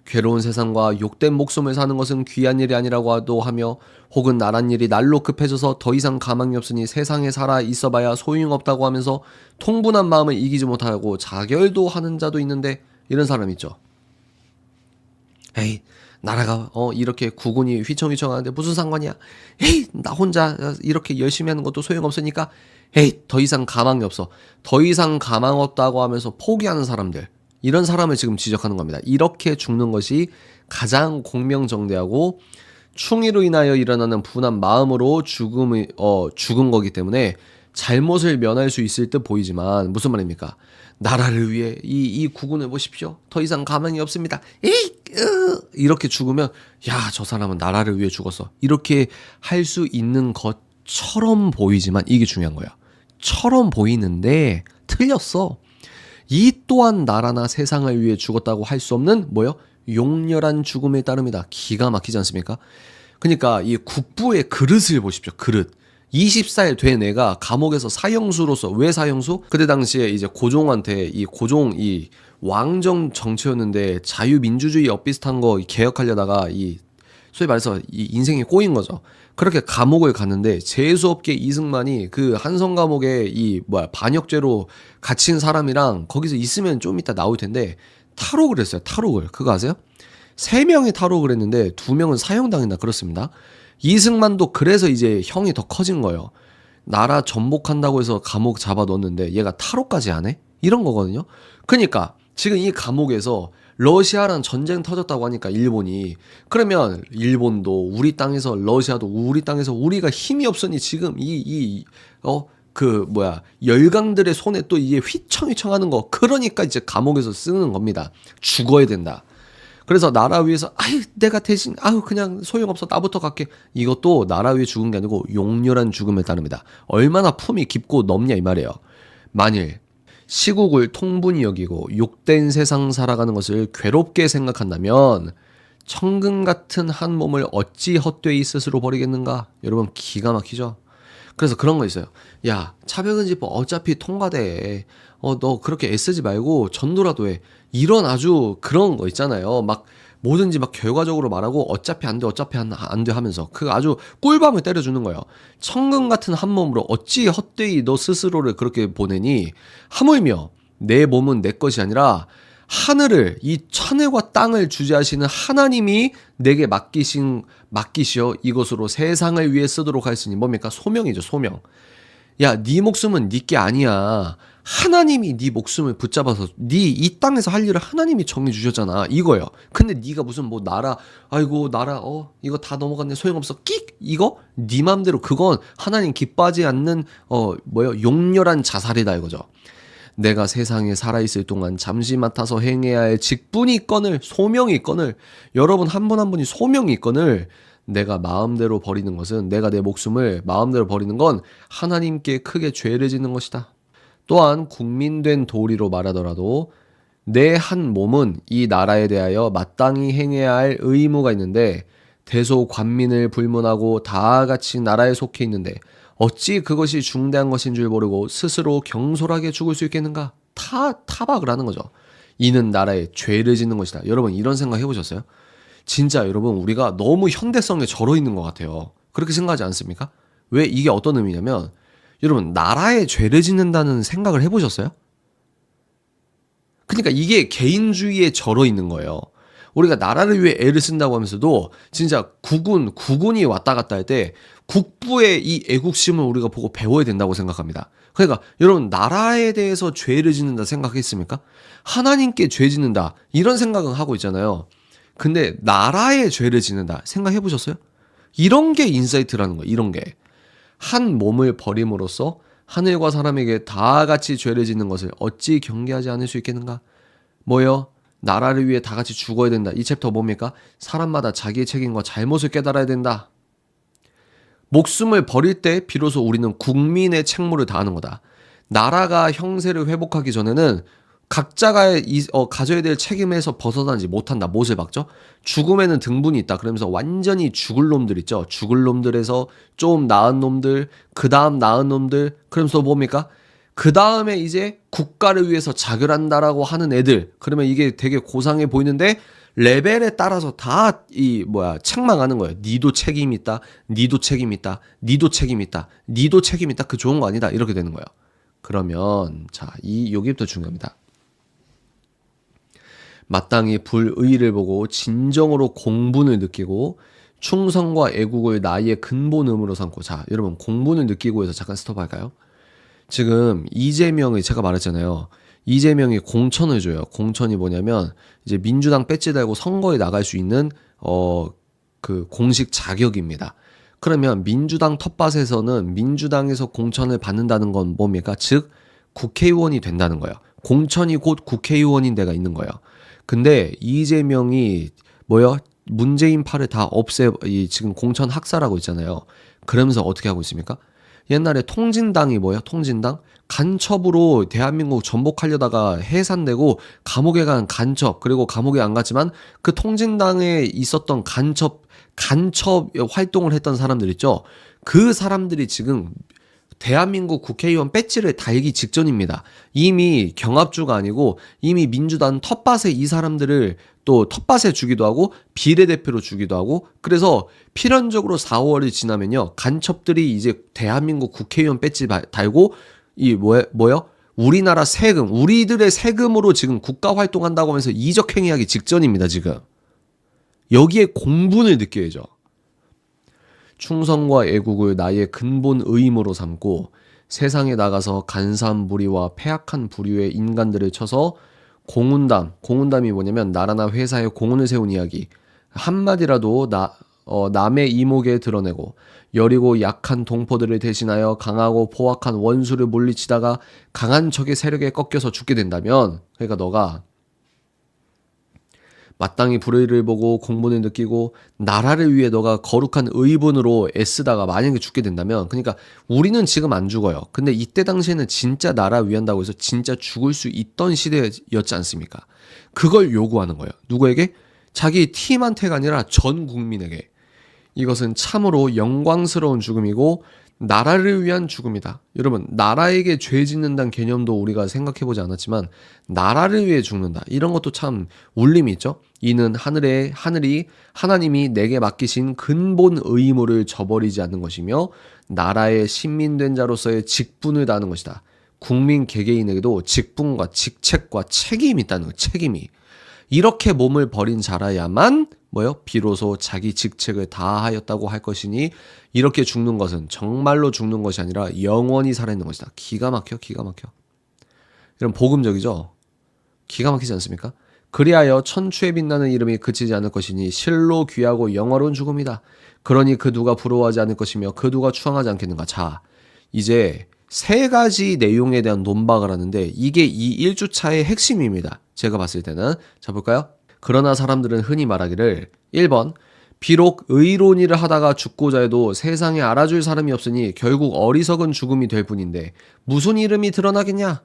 괴로운 세상과 욕된 목숨을 사는 것은 귀한 일이 아니라고도 하며, 혹은 나란 일이 날로 급해져서 더 이상 가망이 없으니 세상에 살아 있어봐야 소용없다고 하면서 통분한 마음을 이기지 못하고 자결도 하는 자도 있는데, 이런 사람 있죠. 에이, 나라가 이렇게 국군이 휘청휘청하는데 무슨 상관이야? 에이, 나 혼자 이렇게 열심히 하는 것도 소용없으니까 에이, 더 이상 가망이 없어. 더 이상 가망 없다고 하면서 포기하는 사람들, 이런 사람을 지금 지적하는 겁니다. 이렇게 죽는 것이 가장 공명정대하고 충의로 인하여 일어나는 분한 마음으로 죽은 거기 때문에 잘못을 면할 수 있을 듯 보이지만, 무슨 말입니까? 나라를 위해 이 국군을 보십시오. 더 이상 가망이 없습니다. 에이, 이렇게 죽으면 야, 저 사람은 나라를 위해 죽었어. 이렇게 할 수 있는 것처럼 보이지만 이게 중요한 거야. 처럼 보이는데 틀렸어. 이 또한 나라나 세상을 위해 죽었다고 할 수 없는 뭐요? 용렬한 죽음에 따릅니다. 기가 막히지 않습니까? 그러니까 이 국부의 그릇을 보십시오. 그릇. 24일 된 애가 감옥에서 사형수로서, 왜 사형수? 그때 당시에 이제 고종한테 이 왕정 정치였는데 자유민주주의 엇비슷한 거 개혁하려다가 소위 말해서 이 인생이 꼬인 거죠. 그렇게 감옥을 갔는데 재수없게 이승만이 그 한성 감옥에 반역죄로 갇힌 사람이랑 거기서 있으면 좀 이따 나올 텐데 탈옥을 했어요. 탈옥을. 그거 아세요? 3명이 탈옥을 했는데 2명은 사형당했나 그렇습니다. 이승만도 그래서 이제 형이 더 커진 거예요. 나라 전복한다고 해서 감옥 잡아 넣었는데 얘가 탈옥까지 안 해? 이런 거거든요. 그러니까 지금 이 감옥에서 러시아랑 전쟁 터졌다고 하니까 일본이, 그러면 일본도 우리 땅에서, 러시아도 우리 땅에서 우리가 힘이 없으니 지금 열강들의 손에 또 이게 휘청휘청 하는 거, 그러니까 이제 감옥에서 쓰는 겁니다. 죽어야 된다. 그래서 나라 위해서 내가 대신 그냥 소용없어 나부터 갈게, 이것도 나라 위해 죽은 게 아니고 용렬한 죽음에 따릅니다. 얼마나 품이 깊고 넓냐 이 말이에요. 만일 시국을 통분히 여기고 욕된 세상 살아가는 것을 괴롭게 생각한다면 천금 같은 한 몸을 어찌 헛되이 스스로 버리겠는가? 여러분 기가 막히죠? 그래서 그런 거 있어요. 야, 차별금지법 어차피 통과돼. 너 그렇게 애쓰지 말고 전도라도 해. 이런 아주 그런 거 있잖아요. 막 뭐든지 막 결과적으로 말하고 어차피 안 돼, 어차피 안 돼 하면서 그 아주 꿀밤을 때려주는 거예요. 천금 같은 한 몸으로 어찌 헛되이 너 스스로를 그렇게 보내니? 하물며 내 몸은 내 것이 아니라 하늘을, 이 하늘과 땅을 주재하시는 하나님이 내게 맡기시어 이것으로 세상을 위해 쓰도록 하였으니, 뭡니까? 소명이죠, 소명. 야, 네 목숨은 네 게 아니야. 하나님이 네 목숨을 붙잡아서 이 땅에서 할 일을 하나님이 정해 주셨잖아, 이거예요. 근데 네가 무슨 나라 이거 다 넘어갔네, 소용없어, 끽, 이거 네 맘대로, 그건 하나님 기뻐하지 않는 용렬한 자살이다 이거죠. 내가 세상에 살아있을 동안 잠시 맡아서 행해야 할 직분이 있거늘, 소명이 있거늘, 여러분 한 분 한 분이 소명이 있거늘, 내가 마음대로 버리는 것은, 내가 내 목숨을 마음대로 버리는 건 하나님께 크게 죄를 짓는 것이다. 또한 국민된 도리로 말하더라도 내 한 몸은 이 나라에 대하여 마땅히 행해야 할 의무가 있는데 대소 관민을 불문하고 다 같이 나라에 속해 있는데 어찌 그것이 중대한 것인 줄 모르고 스스로 경솔하게 죽을 수 있겠는가? 타박을 하는 거죠. 이는 나라에 죄를 짓는 것이다. 여러분 이런 생각 해보셨어요? 진짜 여러분 우리가 너무 현대성에 절어 있는 것 같아요. 그렇게 생각하지 않습니까? 왜, 이게 어떤 의미냐면, 여러분 나라에 죄를 짓는다는 생각을 해보셨어요? 그러니까 이게 개인주의에 절어 있는 거예요. 우리가 나라를 위해 애를 쓴다고 하면서도 진짜 국군이 왔다 갔다 할 때 국부의 이 애국심을 우리가 보고 배워야 된다고 생각합니다. 그러니까 여러분 나라에 대해서 죄를 짓는다 생각했습니까? 하나님께 죄 짓는다 이런 생각은 하고 있잖아요. 근데 나라에 죄를 짓는다 생각해 보셨어요? 이런 게 인사이트라는 거예요. 이런 게. 한 몸을 버림으로써 하늘과 사람에게 다 같이 죄를 짓는 것을 어찌 경계하지 않을 수 있겠는가? 뭐요? 나라를 위해 다 같이 죽어야 된다. 이 챕터 뭡니까? 사람마다 자기의 책임과 잘못을 깨달아야 된다. 목숨을 버릴 때 비로소 우리는 국민의 책무를 다하는 거다. 나라가 형세를 회복하기 전에는 각자가 가져야 될 책임에서 벗어나지 못한다. 못을 박죠? 죽음에는 등분이 있다. 그러면서 완전히 죽을 놈들 있죠. 죽을 놈들에서 좀 나은 놈들, 그 다음 나은 놈들, 그러면서 뭡니까? 그 다음에 이제 국가를 위해서 자결한다라고 하는 애들. 그러면 이게 되게 고상해 보이는데 레벨에 따라서 다 책망하는 거예요. 니도 책임 있다. 니도 책임 있다. 니도 책임 있다. 니도 책임 있다. 그 좋은 거 아니다. 이렇게 되는 거예요. 그러면 여기부터 중요합니다. 마땅히 불의를 보고 진정으로 공분을 느끼고 충성과 애국을 나의 근본 의무로 삼고. 자, 여러분 공분을 느끼고 해서 잠깐 스톱할까요? 지금 이재명이, 제가 말했잖아요. 이재명이 공천을 줘요. 공천이 뭐냐면 이제 민주당 배지 달고 선거에 나갈 수 있는 그 공식 자격입니다. 그러면 민주당 텃밭에서는 민주당에서 공천을 받는다는 건 뭡니까? 즉 국회의원이 된다는 거예요. 공천이 곧 국회의원인 데가 있는 거예요. 근데 이재명이 문재인 팔을 다 지금 공천 학살하고 있잖아요. 그러면서 어떻게 하고 있습니까? 옛날에 통진당이 통진당? 간첩으로 대한민국 전복하려다가 해산되고 감옥에 간 간첩, 그리고 감옥에 안 갔지만 그 통진당에 있었던 간첩 활동을 했던 사람들 있죠. 그 사람들이 지금 대한민국 국회의원 배지를 달기 직전입니다. 이미 경합주가 아니고 이미 민주당 텃밭에 이 사람들을 또 텃밭에 주기도 하고 비례대표로 주기도 하고, 그래서 필연적으로 4, 5월이 지나면요, 간첩들이 이제 대한민국 국회의원 배지 달고 이 뭐요? 우리나라 세금, 우리들의 세금으로 지금 국가 활동한다고 하면서 이적행위하기 직전입니다. 지금 여기에 공분을 느껴야죠. 충성과 애국을 나의 근본 의무로 삼고 세상에 나가서 간사한 무리와 패악한 부류의 인간들을 쳐서 공훈담이 뭐냐면 나라나 회사에 공훈을 세운 이야기, 한마디라도 남의 이목에 드러내고 여리고 약한 동포들을 대신하여 강하고 포악한 원수를 물리치다가 강한 적의 세력에 꺾여서 죽게 된다면, 그러니까 너가 마땅히 불의를 보고 공분을 느끼고 나라를 위해 너가 거룩한 의분으로 애쓰다가 만약에 죽게 된다면, 그러니까 우리는 지금 안 죽어요. 근데 이때 당시에는 진짜 나라 위한다고 해서 진짜 죽을 수 있던 시대였지 않습니까? 그걸 요구하는 거예요. 누구에게? 자기 팀한테가 아니라 전 국민에게. 이것은 참으로 영광스러운 죽음이고 나라를 위한 죽음이다. 여러분, 나라에게 죄 짓는다는 개념도 우리가 생각해보지 않았지만 나라를 위해 죽는다, 이런 것도 참 울림이 있죠. 이는 하늘이 하나님이 내게 맡기신 근본 의무를 저버리지 않는 것이며 나라의 신민된 자로서의 직분을 다하는 것이다. 국민 개개인에게도 직분과 직책과 책임이 있다는 거예요. 책임이. 이렇게 몸을 버린 자라야만 비로소 자기 직책을 다하였다고 할 것이니 이렇게 죽는 것은 정말로 죽는 것이 아니라 영원히 살아있는 것이다. 기가 막혀. 이런 복음적이죠. 기가 막히지 않습니까? 그리하여 천추에 빛나는 이름이 그치지 않을 것이니 실로 귀하고 영화로운 죽음이다. 그러니 그 누가 부러워하지 않을 것이며 그 누가 추앙하지 않겠는가. 자, 이제 3가지 내용에 대한 논박을 하는데 이게 이 1주차의 핵심입니다. 제가 봤을 때는. 자, 볼까요? 그러나 사람들은 흔히 말하기를 1번 비록 의론이를 하다가 죽고자 해도 세상에 알아줄 사람이 없으니 결국 어리석은 죽음이 될 뿐인데 무슨 이름이 드러나겠냐?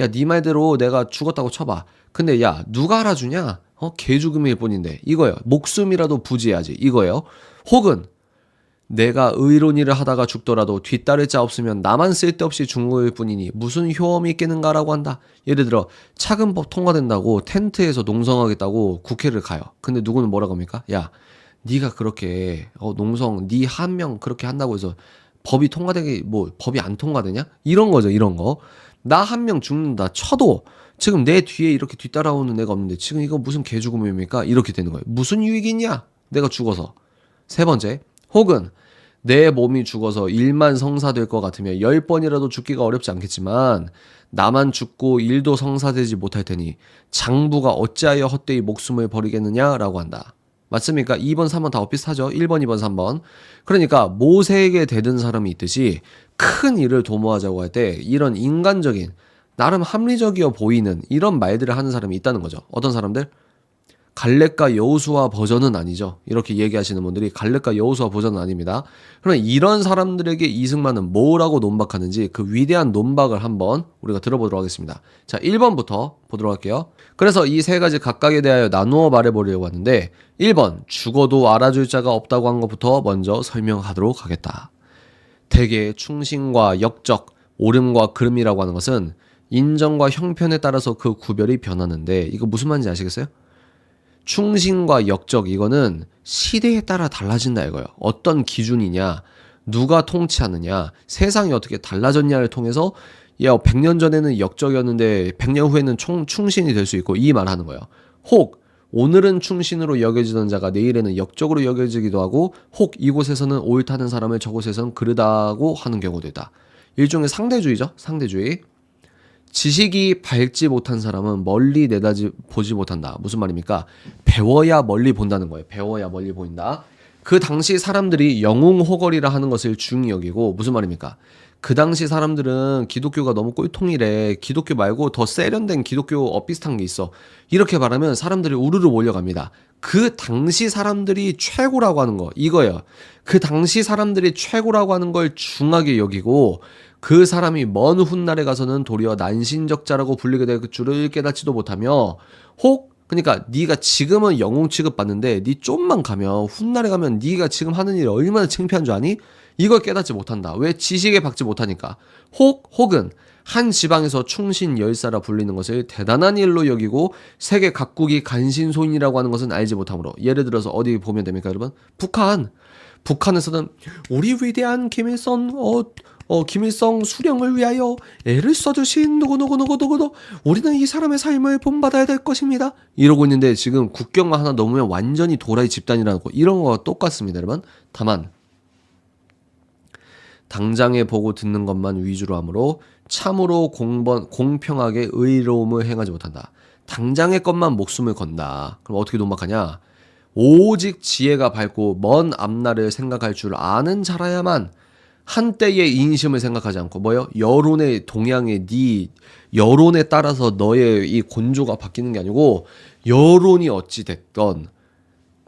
야, 네 말대로 내가 죽었다고 쳐봐. 근데 야, 누가 알아주냐? 개 죽음일 뿐인데. 이거예요. 목숨이라도 부지해야지. 이거예요. 혹은 내가 의론이를 하다가 죽더라도 뒤따를 자 없으면 나만 쓸데없이 죽을 뿐이니 무슨 효험이 있겠는가라고 한다. 예를 들어 차근법 통과된다고 텐트에서 농성하겠다고 국회를 가요. 근데 누구는 뭐라고 합니까? 야, 네가 그렇게 농성 네 한 명 그렇게 한다고 해서 법이 통과되게 법이 안 통과되냐? 이런 거죠. 이런 거. 나 한 명 죽는다 쳐도 지금 내 뒤에 이렇게 뒤따라오는 애가 없는데 지금 이거 무슨 개죽음입니까? 이렇게 되는 거예요. 무슨 유익이 있냐? 내가 죽어서. 3번째, 혹은 내 몸이 죽어서 1만 성사될 것 같으면 10번이라도 죽기가 어렵지 않겠지만 나만 죽고 일도 성사되지 못할 테니 장부가 어찌하여 헛되이 목숨을 버리겠느냐라고 한다. 맞습니까? 2번, 3번 다 비슷하죠? 1번, 2번, 3번. 그러니까 모세에게 대든 사람이 있듯이 큰 일을 도모하자고 할 때 이런 인간적인, 나름 합리적이어 보이는 이런 말들을 하는 사람이 있다는 거죠. 어떤 사람들? 갈렙과 여호수아 버전은 아니죠. 이렇게 얘기하시는 분들이 갈렙과 여호수아 버전은 아닙니다. 그러면 이런 사람들에게 이승만은 뭐라고 논박하는지 그 위대한 논박을 한번 우리가 들어보도록 하겠습니다. 자, 1번부터 보도록 할게요. 그래서 이 3가지 각각에 대하여 나누어 말해보려고 하는데 1번, 죽어도 알아줄 자가 없다고 한 것부터 먼저 설명하도록 하겠다. 대개 충신과 역적, 옳음과 그름이라고 하는 것은 인정과 형편에 따라서 그 구별이 변하는데 이거 무슨 말인지 아시겠어요? 충신과 역적, 이거는 시대에 따라 달라진다 이거예요. 어떤 기준이냐, 누가 통치하느냐, 세상이 어떻게 달라졌냐를 통해서 100년 전에는 역적이었는데 100년 후에는 충신이 될 수 있고, 이 말하는 거예요. 혹 오늘은 충신으로 여겨지던 자가 내일에는 역적으로 여겨지기도 하고, 혹 이곳에서는 옳다는 사람을 저곳에서는 그르다고 하는 경우도 있다. 일종의 상대주의죠. 상대주의. 지식이 밝지 못한 사람은 멀리 보지 못한다. 무슨 말입니까? 배워야 멀리 본다는 거예요. 배워야 멀리 보인다. 그 당시 사람들이 영웅호걸이라 하는 것을 중히 여기고, 무슨 말입니까? 그 당시 사람들은 기독교가 너무 꼴통이래. 기독교 말고 더 세련된 기독교 비슷한 게 있어. 이렇게 말하면 사람들이 우르르 몰려갑니다. 그 당시 사람들이 최고라고 하는 거 이거예요. 그 당시 사람들이 최고라고 하는 걸 중하게 여기고, 그 사람이 먼 훗날에 가서는 도리어 난신적자라고 불리게 될 줄을 깨닫지도 못하며, 혹 그러니까 네가 지금은 영웅 취급받는데 네 좀만 가면 훗날에 가면 네가 지금 하는 일이 얼마나 창피한 줄 아니? 이걸 깨닫지 못한다. 왜? 지식에 박지 못하니까. 혹은 한 지방에서 충신 열사라 불리는 것을 대단한 일로 여기고 세계 각국이 간신손이라고 하는 것은 알지 못하므로. 예를 들어서 어디 보면 됩니까 여러분? 북한에서는 우리 위대한 김일성 수령을 위하여 애를 써주신 누구누구누구누구도 우리는 이 사람의 삶을 본받아야 될 것입니다. 이러고 있는데 지금 국경만 하나 넘으면 완전히 도라이 집단이라고. 이런 거와 똑같습니다 여러분. 다만 당장에 보고 듣는 것만 위주로 하므로 참으로 공평하게 의로움을 행하지 못한다. 당장의 것만 목숨을 건다. 그럼 어떻게 논박하냐? 오직 지혜가 밝고 먼 앞날을 생각할 줄 아는 자라야만 한때의 인심을 생각하지 않고 뭐요? 여론의 동향에 네 여론에 따라서 너의 이 곤조가 바뀌는 게 아니고 여론이 어찌 됐건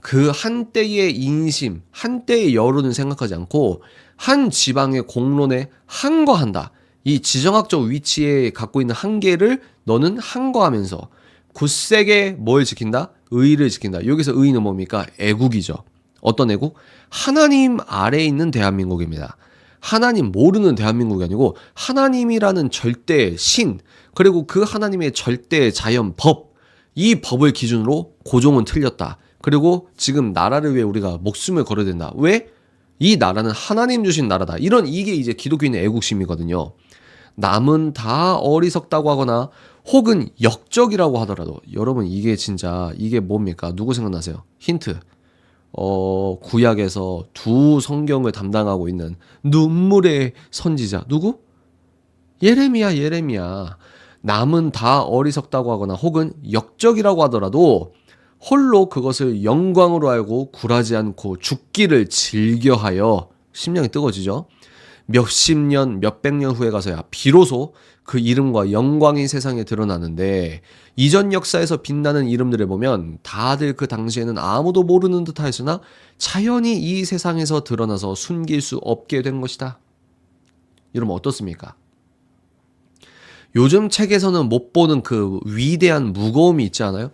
그 한때의 인심, 한때의 여론을 생각하지 않고 한 지방의 공론에 항거한다. 이 지정학적 위치에 갖고 있는 한계를 너는 항거하면서 굳세게 뭘 지킨다? 의를 지킨다. 여기서 의는 뭡니까? 애국이죠. 어떤 애국? 하나님 아래에 있는 대한민국입니다. 하나님 모르는 대한민국이 아니고 하나님이라는 절대 신, 그리고 그 하나님의 절대 자연 법, 이 법을 기준으로 고종은 틀렸다. 그리고 지금 나라를 위해 우리가 목숨을 걸어야 된다. 왜? 이 나라는 하나님 주신 나라다. 이게 이제 기독교인의 애국심이거든요. 남은 다 어리석다고 하거나 혹은 역적이라고 하더라도 여러분 이게 진짜 이게 뭡니까? 누구 생각나세요? 힌트. 구약에서 두 성경을 담당하고 있는 눈물의 선지자 누구? 예레미야. 남은 다 어리석다고 하거나 혹은 역적이라고 하더라도 홀로 그것을 영광으로 알고 굴하지 않고 죽기를 즐겨하여 심령이 뜨거워지죠. 몇십 년, 몇백 년 후에 가서야 비로소 그 이름과 영광이 세상에 드러나는데 이전 역사에서 빛나는 이름들을 보면 다들 그 당시에는 아무도 모르는 듯 하였으나 자연히 이 세상에서 드러나서 숨길 수 없게 된 것이다. 여러분 어떻습니까? 요즘 책에서는 못 보는 그 위대한 무거움이 있지 않아요?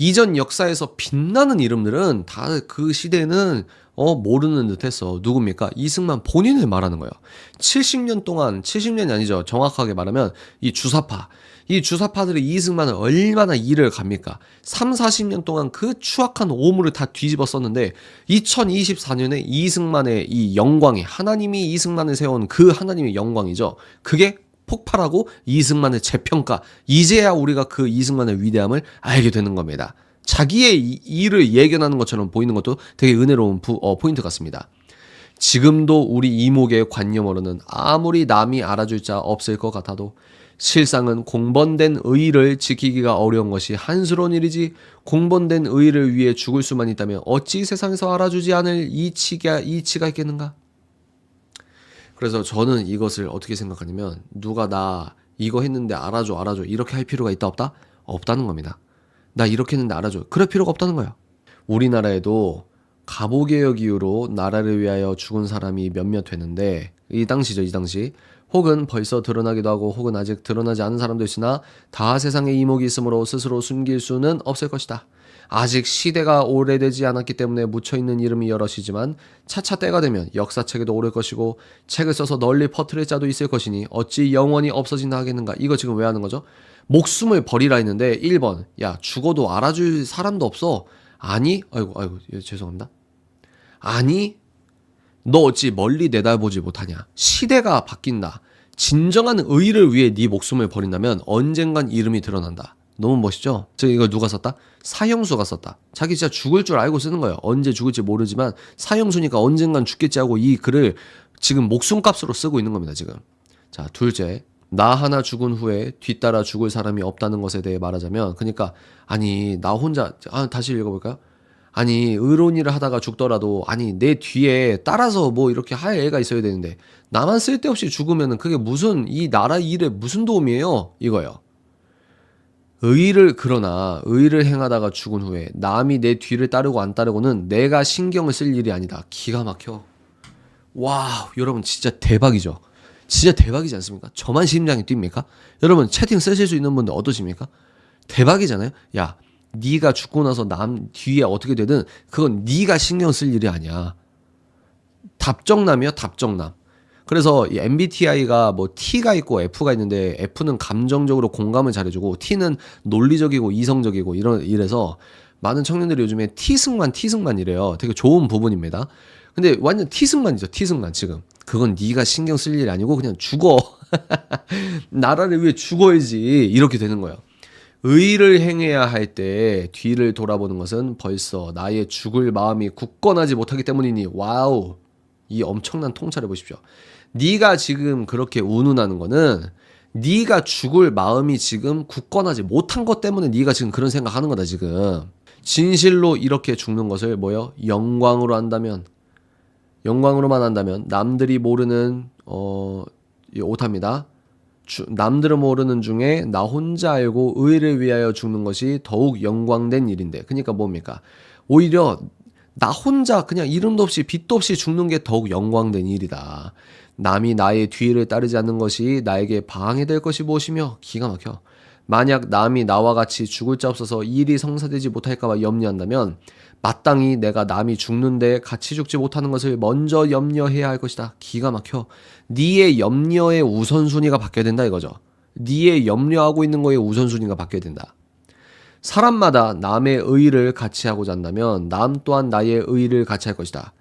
이전 역사에서 빛나는 이름들은 다 그 시대는 모르는 듯 했어. 누굽니까? 이승만 본인을 말하는 거예요. 70년 동안, 70년이 아니죠. 정확하게 말하면 이 주사파들이 이승만을 얼마나 일을 갑니까? 3, 40년 동안 그 추악한 오물을 다 뒤집어 썼는데 2024년에 이승만의 이 영광이, 하나님이 이승만을 세운 그 하나님의 영광이죠. 그게 폭발하고 이승만의 재평가, 이제야 우리가 그 이승만의 위대함을 알게 되는 겁니다. 자기의 일을 예견하는 것처럼 보이는 것도 되게 은혜로운 포인트 같습니다. 지금도 우리 이목의 관념으로는 아무리 남이 알아줄 자 없을 것 같아도 실상은 공번된 의를 지키기가 어려운 것이 한스러운 일이지 공번된 의를 위해 죽을 수만 있다면 어찌 세상에서 알아주지 않을 이치가 있겠는가? 그래서 저는 이것을 어떻게 생각하냐면 누가 나 이거 했는데 알아줘 이렇게 할 필요가 있다 없다? 없다는 겁니다. 나 이렇게 했는데 알아줘. 그럴 필요가 없다는 거야. 우리나라에도 갑오개혁 이후로 나라를 위하여 죽은 사람이 몇몇 되는데 이 당시 혹은 벌써 드러나기도 하고 혹은 아직 드러나지 않은 사람도 있으나 다 세상에 이목이 있으므로 스스로 숨길 수는 없을 것이다. 아직 시대가 오래되지 않았기 때문에 묻혀있는 이름이 여럿이지만 차차 때가 되면 역사책에도 오를 것이고 책을 써서 널리 퍼뜨릴 자도 있을 것이니 어찌 영원히 없어진다 하겠는가. 이거 지금 왜 하는 거죠? 목숨을 버리라 했는데 1번 야 죽어도 알아줄 사람도 없어. 아니 아이고 죄송합니다. 아니 너 어찌 멀리 내다보지 못하냐. 시대가 바뀐다. 진정한 의를 위해 네 목숨을 버린다면 언젠간 이름이 드러난다. 너무 멋있죠? 즉 이거 누가 썼다? 사형수가 썼다. 자기 진짜 죽을 줄 알고 쓰는 거예요. 언제 죽을지 모르지만 사형수니까 언젠간 죽겠지 하고 이 글을 지금 목숨값으로 쓰고 있는 겁니다. 지금. 자, 둘째. 나 하나 죽은 후에 뒤따라 죽을 사람이 없다는 것에 대해 말하자면 그러니까 아니 나 혼자 다시 읽어볼까요? 아니 의로운 하다가 죽더라도 아니 내 뒤에 따라서 뭐 이렇게 할 애가 있어야 되는데 나만 쓸데없이 죽으면은 그게 무슨 이 나라 일에 무슨 도움이에요? 이거요. 그러나 의를 행하다가 죽은 후에 남이 내 뒤를 따르고 안 따르고는 내가 신경을 쓸 일이 아니다. 기가 막혀. 와우, 여러분 진짜 대박이죠. 진짜 대박이지 않습니까? 저만 심장이 뜁니까? 여러분 채팅 쓰실 수 있는 분들 어떠십니까? 대박이잖아요. 야, 네가 죽고 나서 남 뒤에 어떻게 되든 그건 네가 신경 쓸 일이 아니야. 답정남이요, 답정남. 그래서 이 MBTI가 뭐 T가 있고 F가 있는데 F는 감정적으로 공감을 잘해주고 T는 논리적이고 이성적이고 이래서 많은 청년들이 요즘에 T승만 이래요. 되게 좋은 부분입니다. 근데 완전 T승만이죠, T승만 지금. 그건 네가 신경 쓸 일이 아니고 그냥 죽어. 나라를 위해 죽어야지. 이렇게 되는 거예요. 의를 행해야 할 때 뒤를 돌아보는 것은 벌써 나의 죽을 마음이 굳건하지 못하기 때문이니. 와우. 이 엄청난 통찰을 보십시오. 네가 지금 그렇게 운운하는 거는 네가 죽을 마음이 지금 굳건하지 못한 것 때문에 네가 지금 그런 생각하는 거다 지금. 진실로 이렇게 죽는 것을 뭐요? 영광으로 한다면, 영광으로만 한다면 남들이 모르는 이 오타입니다. 남들은 모르는 중에 나 혼자 알고 의를 위하여 죽는 것이 더욱 영광된 일인데. 그러니까 뭡니까? 오히려 나 혼자 그냥 이름도 없이 빛도 없이 죽는 게 더욱 영광된 일이다. 남이 나의 뒤를 따르지 않는 것이 나에게 방해될 것이 무엇이며. 기가 막혀. 만약 남이 나와 같이 죽을 자 없어서 일이 성사되지 못할까봐 염려한다면 마땅히 내가 남이 죽는데 같이 죽지 못하는 것을 먼저 염려해야 할 것이다. 기가 막혀. 네의 염려의 우선순위가 바뀌어야 된다 이거죠. 네의 염려하고 있는 거에 우선순위가 바뀌어야 된다. 사람마다 남의 의의를 같이 하고자 한다면 남 또한 나의 의의를 같이 할 것이다.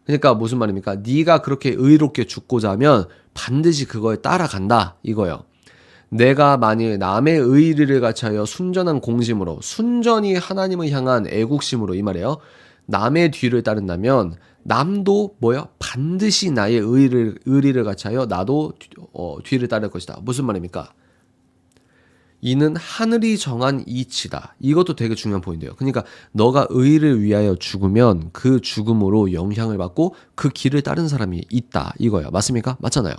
그러니까 무슨 말입니까? 네가 그렇게 의롭게 죽고자 하면 반드시 그거에 따라간다 이거예요. 내가 만일 남의 의의를 같이 하여 순전한 공심으로, 순전히 하나님을 향한 애국심으로, 이 말이에요. 남의 뒤를 따른다면 남도 뭐야? 반드시 나의 의리를 같이 하여 나도 뒤를 따를 것이다. 무슨 말입니까? 이는 하늘이 정한 이치다. 이것도 되게 중요한 포인트예요. 그러니까 너가 의를 위하여 죽으면 그 죽음으로 영향을 받고 그 길을 따른 사람이 있다 이거예요. 맞습니까? 맞잖아요.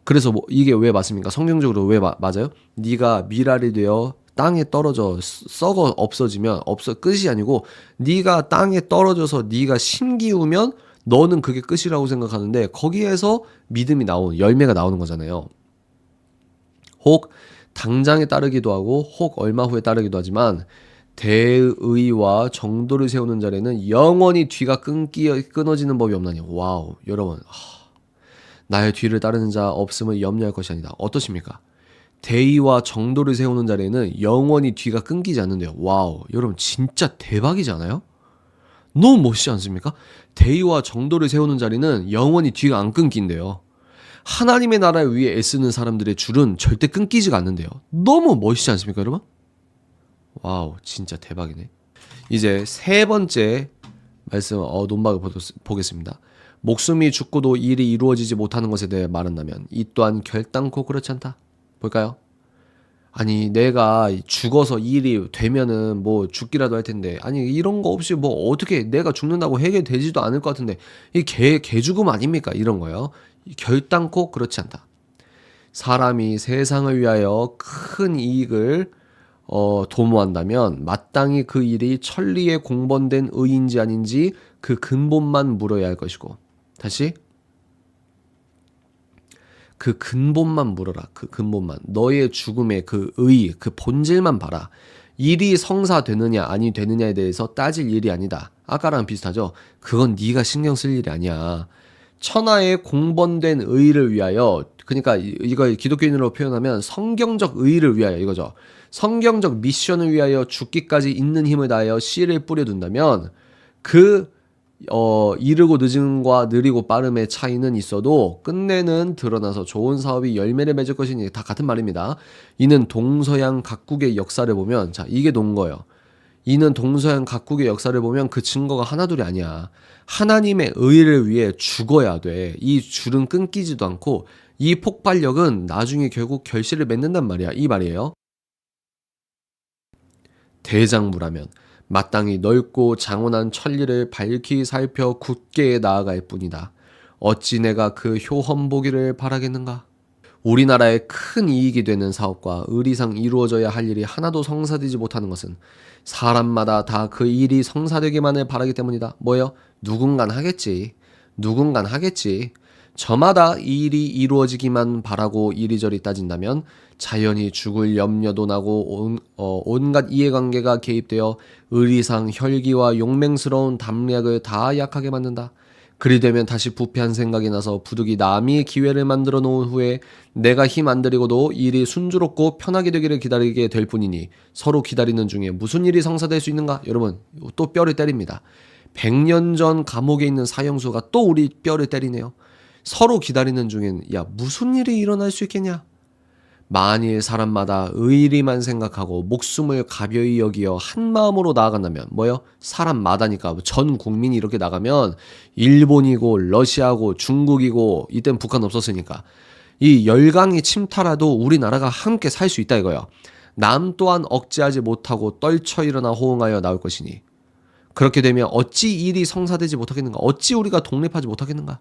그래서 뭐 이게 왜 맞습니까? 성경적으로 왜 맞아요? 네가 미랄이 되어 땅에 떨어져 썩어 없어지면 끝이 아니고 네가 땅에 떨어져서 네가 심기우면 너는 그게 끝이라고 생각하는데 거기에서 믿음이 열매가 나오는 거잖아요. 혹 당장에 따르기도 하고 혹 얼마 후에 따르기도 하지만 대의와 정도를 세우는 자리에는 영원히 뒤가 끊어지는 법이 없나니. 와우, 여러분, 나의 뒤를 따르는 자 없음을 염려할 것이 아니다. 어떠십니까? 대의와 정도를 세우는 자리에는 영원히 뒤가 끊기지 않는데요. 와우, 여러분 진짜 대박이지 않아요? 너무 멋있지 않습니까? 대의와 정도를 세우는 자리는 영원히 뒤가 안 끊긴대요. 하나님의 나라를 위해 애쓰는 사람들의 줄은 절대 끊기지가 않는데요. 너무 멋있지 않습니까, 여러분? 와우, 진짜 대박이네. 이제 세 번째 말씀, 논박을 보겠습니다. 목숨이 죽고도 일이 이루어지지 못하는 것에 대해 말한다면 이 또한 결단코 그렇지 않다. 볼까요? 아니 내가 죽어서 일이 되면은 뭐 죽기라도 할 텐데, 아니 이런 거 없이 뭐 어떻게 내가 죽는다고 해결되지도 않을 것 같은데 이 개죽음 아닙니까? 이런 거예요. 결단코 그렇지 않다. 사람이 세상을 위하여 큰 이익을 도모한다면 마땅히 그 일이 천리에 공번된 의인지 아닌지 그 근본만 물어야 할 것이고. 다시 그 근본만 물어라. 그 근본만. 너의 죽음의 그 의, 그 본질만 봐라. 일이 성사되느냐 아니 되느냐에 대해서 따질 일이 아니다. 아까랑 비슷하죠? 그건 네가 신경 쓸 일이 아니야. 천하의 공번된 의를 위하여, 그러니까 이걸 기독교인으로 표현하면 성경적 의를 위하여 이거죠. 성경적 미션을 위하여 죽기까지 있는 힘을 다하여 씨를 뿌려둔다면 이르고 늦음과 느리고 빠름의 차이는 있어도 끝내는 드러나서 좋은 사업이 열매를 맺을 것이니. 다 같은 말입니다. 이는 동서양 각국의 역사를 보면, 자, 이게 논거예요. 이는 동서양 각국의 역사를 보면 그 증거가 하나둘이 아니야. 하나님의 의를 위해 죽어야 돼. 이 줄은 끊기지도 않고 이 폭발력은 나중에 결국 결실을 맺는단 말이야. 이 말이에요. 대장부라면 마땅히 넓고 장원한 천리를 밝히 살펴 굳게 나아갈 뿐이다. 어찌 내가 그 효험 보기를 바라겠는가? 우리나라에 큰 이익이 되는 사업과 의리상 이루어져야 할 일이 하나도 성사되지 못하는 것은 사람마다 다 그 일이 성사되기만을 바라기 때문이다. 뭐예요? 누군간 하겠지. 누군간 하겠지. 저마다 이 일이 이루어지기만 바라고 이리저리 따진다면 자연히 죽을 염려도 나고 온갖 이해관계가 개입되어 의리상 혈기와 용맹스러운 담력을 다 약하게 만든다. 그리 되면 다시 부패한 생각이 나서 부득이 남이 기회를 만들어 놓은 후에 내가 힘 안 들이고도 일이 순조롭고 편하게 되기를 기다리게 될 뿐이니 서로 기다리는 중에 무슨 일이 성사될 수 있는가? 여러분 또 뼈를 때립니다. 100년 전 감옥에 있는 사형수가 또 우리 뼈를 때리네요. 서로 기다리는 중엔 야 무슨 일이 일어날 수 있겠냐? 만일 사람마다 의리만 생각하고 목숨을 가벼이 여기어 한 마음으로 나아간다면 뭐요? 사람마다니까 전 국민이 이렇게 나가면 일본이고 러시아고 중국이고 이땐 북한 없었으니까 이 열강이 침탈해도 우리나라가 함께 살 수 있다 이거요. 남 또한 억제하지 못하고 떨쳐 일어나 호응하여 나올 것이니 그렇게 되면 어찌 일이 성사되지 못하겠는가? 어찌 우리가 독립하지 못하겠는가?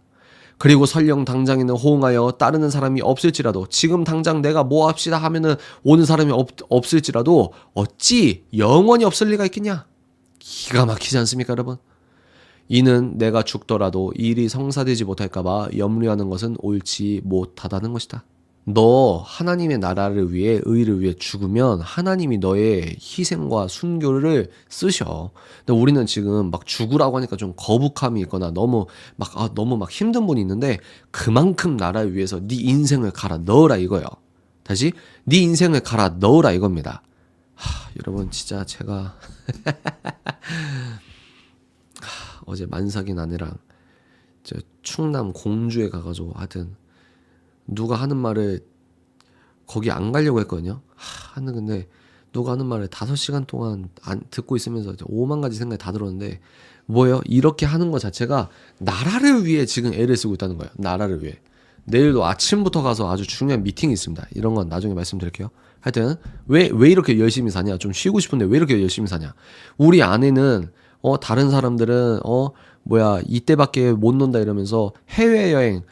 그리고 설령 당장에는 호응하여 따르는 사람이 없을지라도 지금 당장 내가 뭐 합시다 하면은 오는 사람이 없을지라도 어찌 영원히 없을 리가 있겠냐? 기가 막히지 않습니까 여러분? 이는 내가 죽더라도 일이 성사되지 못할까봐 염려하는 것은 옳지 못하다는 것이다. 너 하나님의 나라를 위해 의를 위해 죽으면 하나님이 너의 희생과 순교를 쓰셔. 근데 우리는 지금 막 죽으라고 하니까 좀 거북함이 있거나 너무 막 힘든 분이 있는데 그만큼 나라를 위해서 네 인생을 갈아 넣으라 이거예요. 다시 네 인생을 갈아 넣으라 이겁니다. 여러분 진짜 제가 어제 만삭인 아내랑 저 충남 공주에 가가지고 하여튼 누가 하는 말을 거기 안 가려고 했거든요. 근데 누가 하는 말을 5시간 동안 안 듣고 있으면서 5만 가지 생각이 다 들었는데 뭐예요? 이렇게 하는 것 자체가 나라를 위해 지금 애를 쓰고 있다는 거예요. 나라를 위해. 내일도 아침부터 가서 아주 중요한 미팅이 있습니다. 이런 건 나중에 말씀드릴게요. 하여튼 왜 이렇게 열심히 사냐? 좀 쉬고 싶은데 왜 이렇게 열심히 사냐? 우리 아내는 다른 사람들은 이때밖에 못 논다 이러면서 해외여행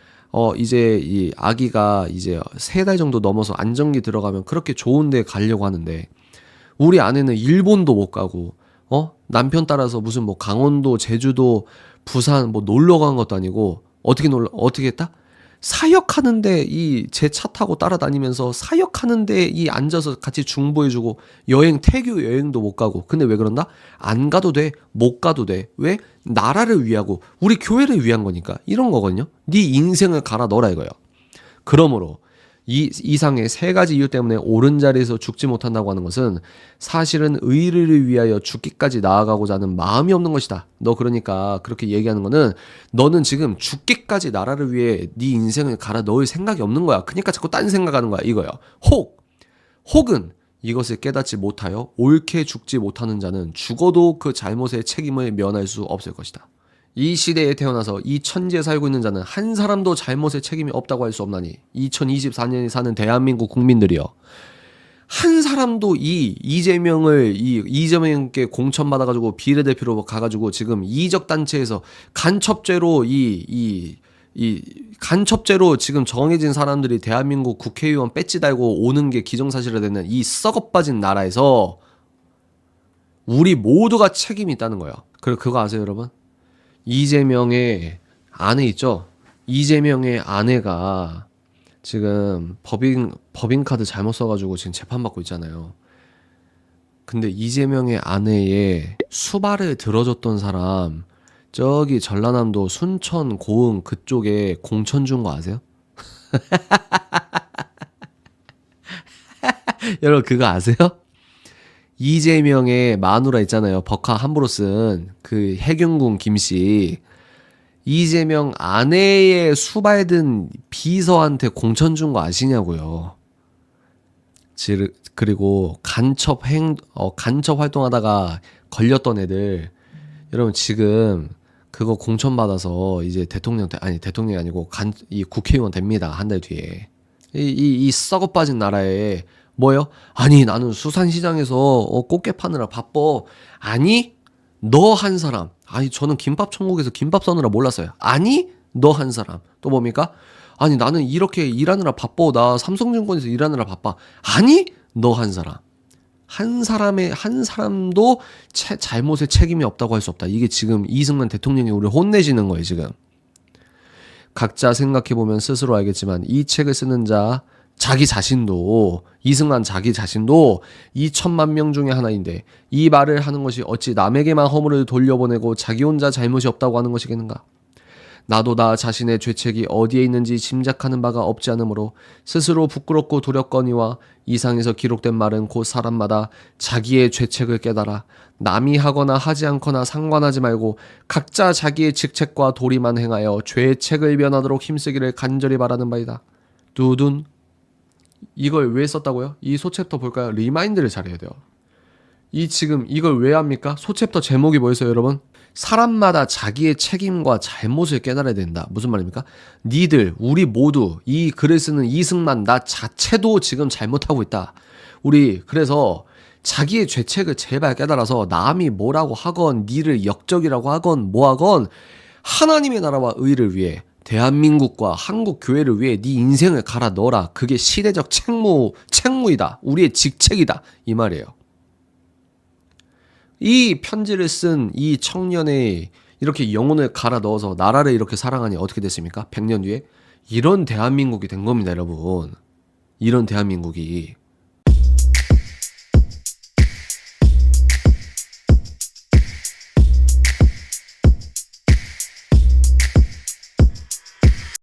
이제 이 아기가 이제 3달 정도 넘어서 안정기 들어가면 그렇게 좋은 데 가려고 하는데 우리 아내는 일본도 못 가고 남편 따라서 무슨 뭐 강원도, 제주도, 부산 뭐 놀러 간 것도 아니고 어떻게 했다? 사역하는데 이 제 차 타고 따라다니면서 사역하는데 이 앉아서 같이 중보해주고 태교 여행도 못 가고 근데 왜 그런다? 안 가도 돼, 못 가도 돼. 왜? 나라를 위하고 우리 교회를 위한 거니까 이런 거거든요. 네 인생을 갈아 넣어라 이거예요. 그러므로 이 이상의 3가지 이유 때문에 옳은 자리에서 죽지 못한다고 하는 것은 사실은 의를 위하여 죽기까지 나아가고자 하는 마음이 없는 것이다. 너 그러니까 그렇게 얘기하는 거는 너는 지금 죽기까지 나라를 위해 네 인생을 갈아 넣을 생각이 없는 거야. 그러니까 자꾸 딴 생각하는 거야 이거요. 혹은 이것을 깨닫지 못하여 옳게 죽지 못하는 자는 죽어도 그 잘못의 책임을 면할 수 없을 것이다. 이 시대에 태어나서 이 천지에 살고 있는 자는 한 사람도 잘못의 책임이 없다고 할 수 없나니 2024년에 사는 대한민국 국민들이여 한 사람도 이재명께 공천받아가지고 비례대표로 가가지고 지금 이적단체에서 간첩죄로 간첩죄로 지금 정해진 사람들이 대한민국 국회의원 배지 달고 오는 게 기정사실화 되는 이 썩어빠진 나라에서 우리 모두가 책임이 있다는 거예요. 그리고 그거 아세요 여러분? 이재명의 아내 있죠? 이재명의 아내가 지금 법인카드 잘못 써가지고 지금 재판받고 있잖아요. 근데 이재명의 아내의 수발을 들어줬던 사람 저기 전라남도 순천 고흥 그쪽에 공천 준 거 아세요? 여러분 그거 아세요? 이재명의 마누라 있잖아요. 법카 함부로 쓴 그 해경궁 김씨. 이재명 아내의 수발든 비서한테 공천 준 거 아시냐고요. 그리고 간첩 활동하다가 걸렸던 애들. 여러분 지금 그거 공천 받아서 이제 대통령이 아니고 이 국회의원 됩니다. 한 달 뒤에. 이 썩어 빠진 나라에 뭐요? 아니 나는 수산시장에서 꽃게 파느라 바빠. 아니 너 한 사람. 아니 저는 김밥 천국에서 김밥 써느라 몰랐어요. 아니 너 한 사람. 또 뭡니까? 아니 나는 이렇게 일하느라 바빠. 나 삼성증권에서 일하느라 바빠. 아니 너 한 사람. 한 사람도 잘못에 책임이 없다고 할 수 없다. 이게 지금 이승만 대통령이 우리 혼내시는 거예요 지금. 각자 생각해보면 스스로 알겠지만 이 책을 쓰는 자 자기 자신도 이승만 자기 자신도 2천만 명 중에 하나인데 이 말을 하는 것이 어찌 남에게만 허물을 돌려보내고 자기 혼자 잘못이 없다고 하는 것이겠는가? 나도 나 자신의 죄책이 어디에 있는지 짐작하는 바가 없지 않으므로 스스로 부끄럽고 두렵거니와 이상에서 기록된 말은 곧 사람마다 자기의 죄책을 깨달아 남이 하거나 하지 않거나 상관하지 말고 각자 자기의 직책과 도리만 행하여 죄의 책을 면하도록 힘쓰기를 간절히 바라는 바이다. 두둔. 이걸 왜 썼다고요? 이 소챕터 볼까요? 리마인드를 잘해야 돼요. 지금 이걸 왜 합니까? 소챕터 제목이 뭐였어요, 여러분? 사람마다 자기의 책임과 잘못을 깨달아야 된다. 무슨 말입니까? 니들, 우리 모두 이 글을 쓰는 이승만 나 자체도 지금 잘못하고 있다. 우리 그래서 자기의 죄책을 제발 깨달아서 남이 뭐라고 하건 니를 역적이라고 하건 뭐하건 하나님의 나라와 의를 위해 대한민국과 한국 교회를 위해 네 인생을 갈아 넣어라. 그게 시대적 책무이다. 우리의 직책이다. 이 말이에요. 이 편지를 쓴 이 청년의 이렇게 영혼을 갈아 넣어서 나라를 이렇게 사랑하니 어떻게 됐습니까? 100년 뒤에 이런 대한민국이 된 겁니다, 여러분. 이런 대한민국이.